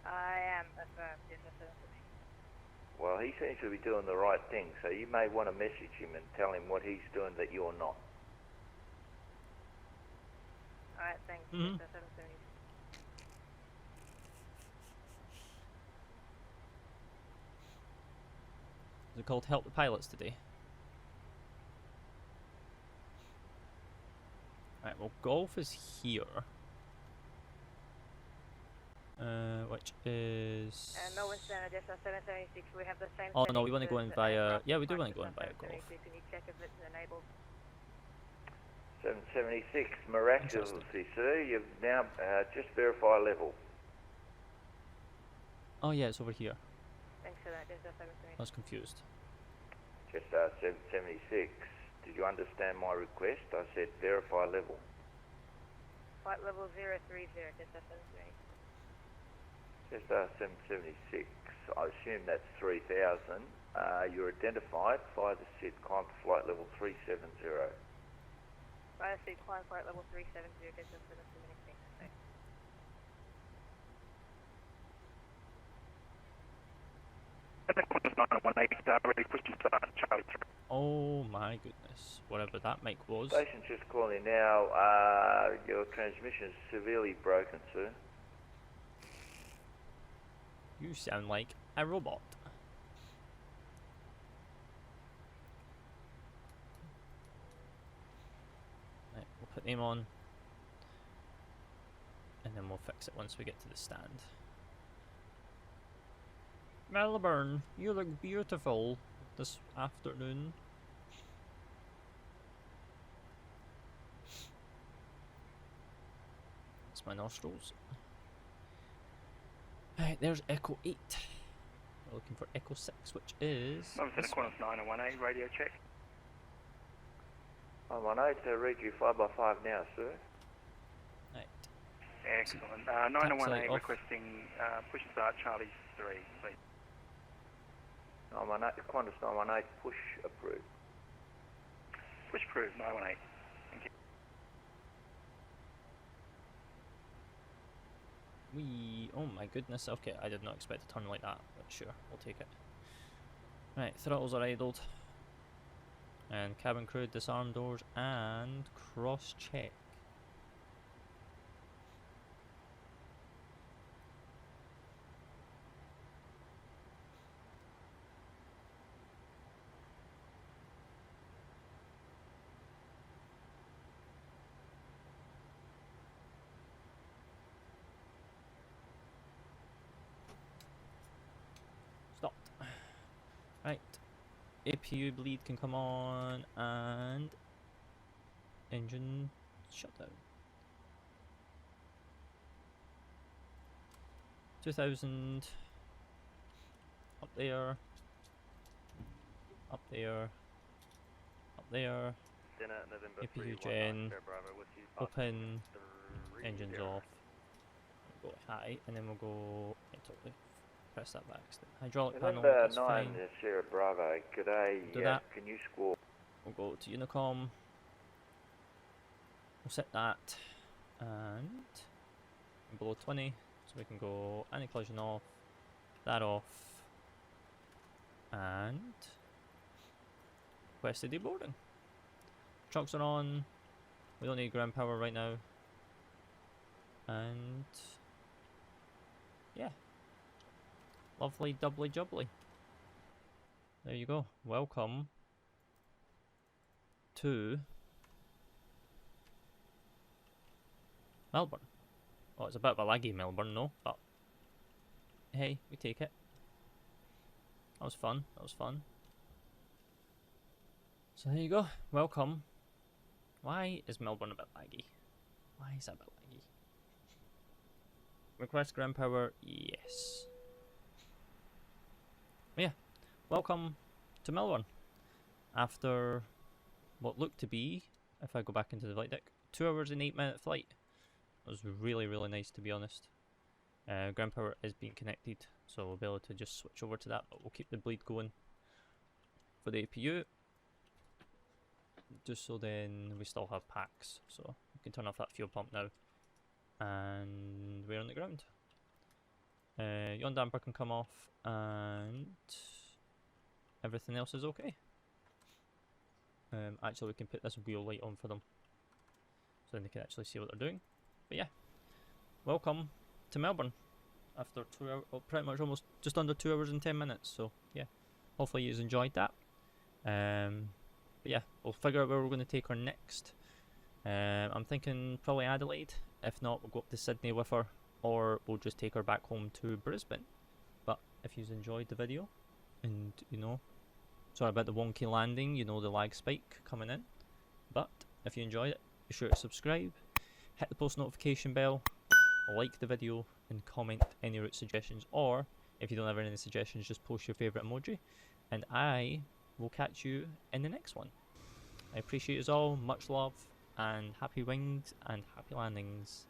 I am, Jetstar 776. Well, he seems to be doing the right thing, so you may want to message him and tell him what he's doing that you're not. Alright, thanks, Mhm. Jetstar 776. Is it called Help the Pilots today? Right, well, Golf is here. Which is... Melbourne Centre, Jetstar 776, we have the same... Oh no, we want to settings go in as via... aircraft Yeah, we do flight want to go in via Jetstar Golf. 776. Can you check if it's enabled? 776, miraculously, sir, you've now just verify level. Oh yeah, it's over here. Thanks for that, Jetstar 776. I was confused. Just 776, did you understand my request? I said verify level. Flight level 030, Jetstar 776. Just 776, I assume that's 3000. You're identified, fly the SID, climb to flight level 370. Flight seat, climb flight level 370, Jetstar 776. Thanks. Qantas 918, ready push to start, Charlie 3. Oh my goodness. Whatever that mic was. Station's just calling now. Your transmission is severely broken, sir. You sound like a robot. Right, we'll put them on. And then we'll fix it once we get to the stand. Melbourne, you look beautiful this afternoon. That's my nostrils. Right, there's Echo 8. We're looking for Echo 6, which is... Melbourne Centre, Qantas 918, radio check. I'm on 8 to read you 5x5 now, sir. Right. Excellent. 918 off. requesting push to start, Charlie 3, please. I'm on 8, Qantas 918, push approved. Push approved, 918. Thank you. Oh my goodness, okay, I did not expect to turn like that, but sure, we'll take it. Right, throttles are idled. And cabin crew, disarm doors, and cross check. Stopped. Right. APU bleed can come on and engine shutdown. 2000 up there, up there, up there. APU gen open, engines off. We'll go high and then we'll go totally press that by accident. Hydraulic panel, November that's 9 fine. Sierra Bravo, g'day. Do that. Can you score? We'll go to Unicom. We'll set that and below 20, so we can go anti-collision off, that off, and request the deboarding. Trucks are on. We don't need ground power right now. And yeah, lovely doubly jubbly. There you go. Welcome to Melbourne. Well, it's a bit of a laggy Melbourne, no, but hey, we take it. That was fun. That was fun. So there you go. Welcome. Why is Melbourne a bit laggy? Why is that a bit laggy? Request ground power, yes. But yeah, welcome to Melbourne. After what looked to be, if I go back into the flight deck, 2 hours and 8-minute flight. It was really, really nice, to be honest. Ground power is being connected, so we'll be able to just switch over to that, but we'll keep the bleed going for the APU. Just so then we still have packs, so we can turn off that fuel pump now. And we're on the ground. Yaw damper can come off, and everything else is okay. Actually, we can put this wheel light on for them, so then they can actually see what they're doing. But yeah, welcome to Melbourne after 2 hours, well, pretty much almost just under 2 hours and 10 minutes. So yeah, hopefully you've enjoyed that. But yeah, we'll figure out where we're going to take her next. I'm thinking probably Adelaide. If not, we'll go up to Sydney with her, or we'll just take her back home to Brisbane. But if you've enjoyed the video, and you know, sorry about the wonky landing, you know, the lag spike coming in, but if you enjoyed it, be sure to subscribe, hit the post notification bell, like the video, and comment any route suggestions, or if you don't have any suggestions, just post your favourite emoji, and I will catch you in the next one. I appreciate you all, much love, and happy wings and happy landings.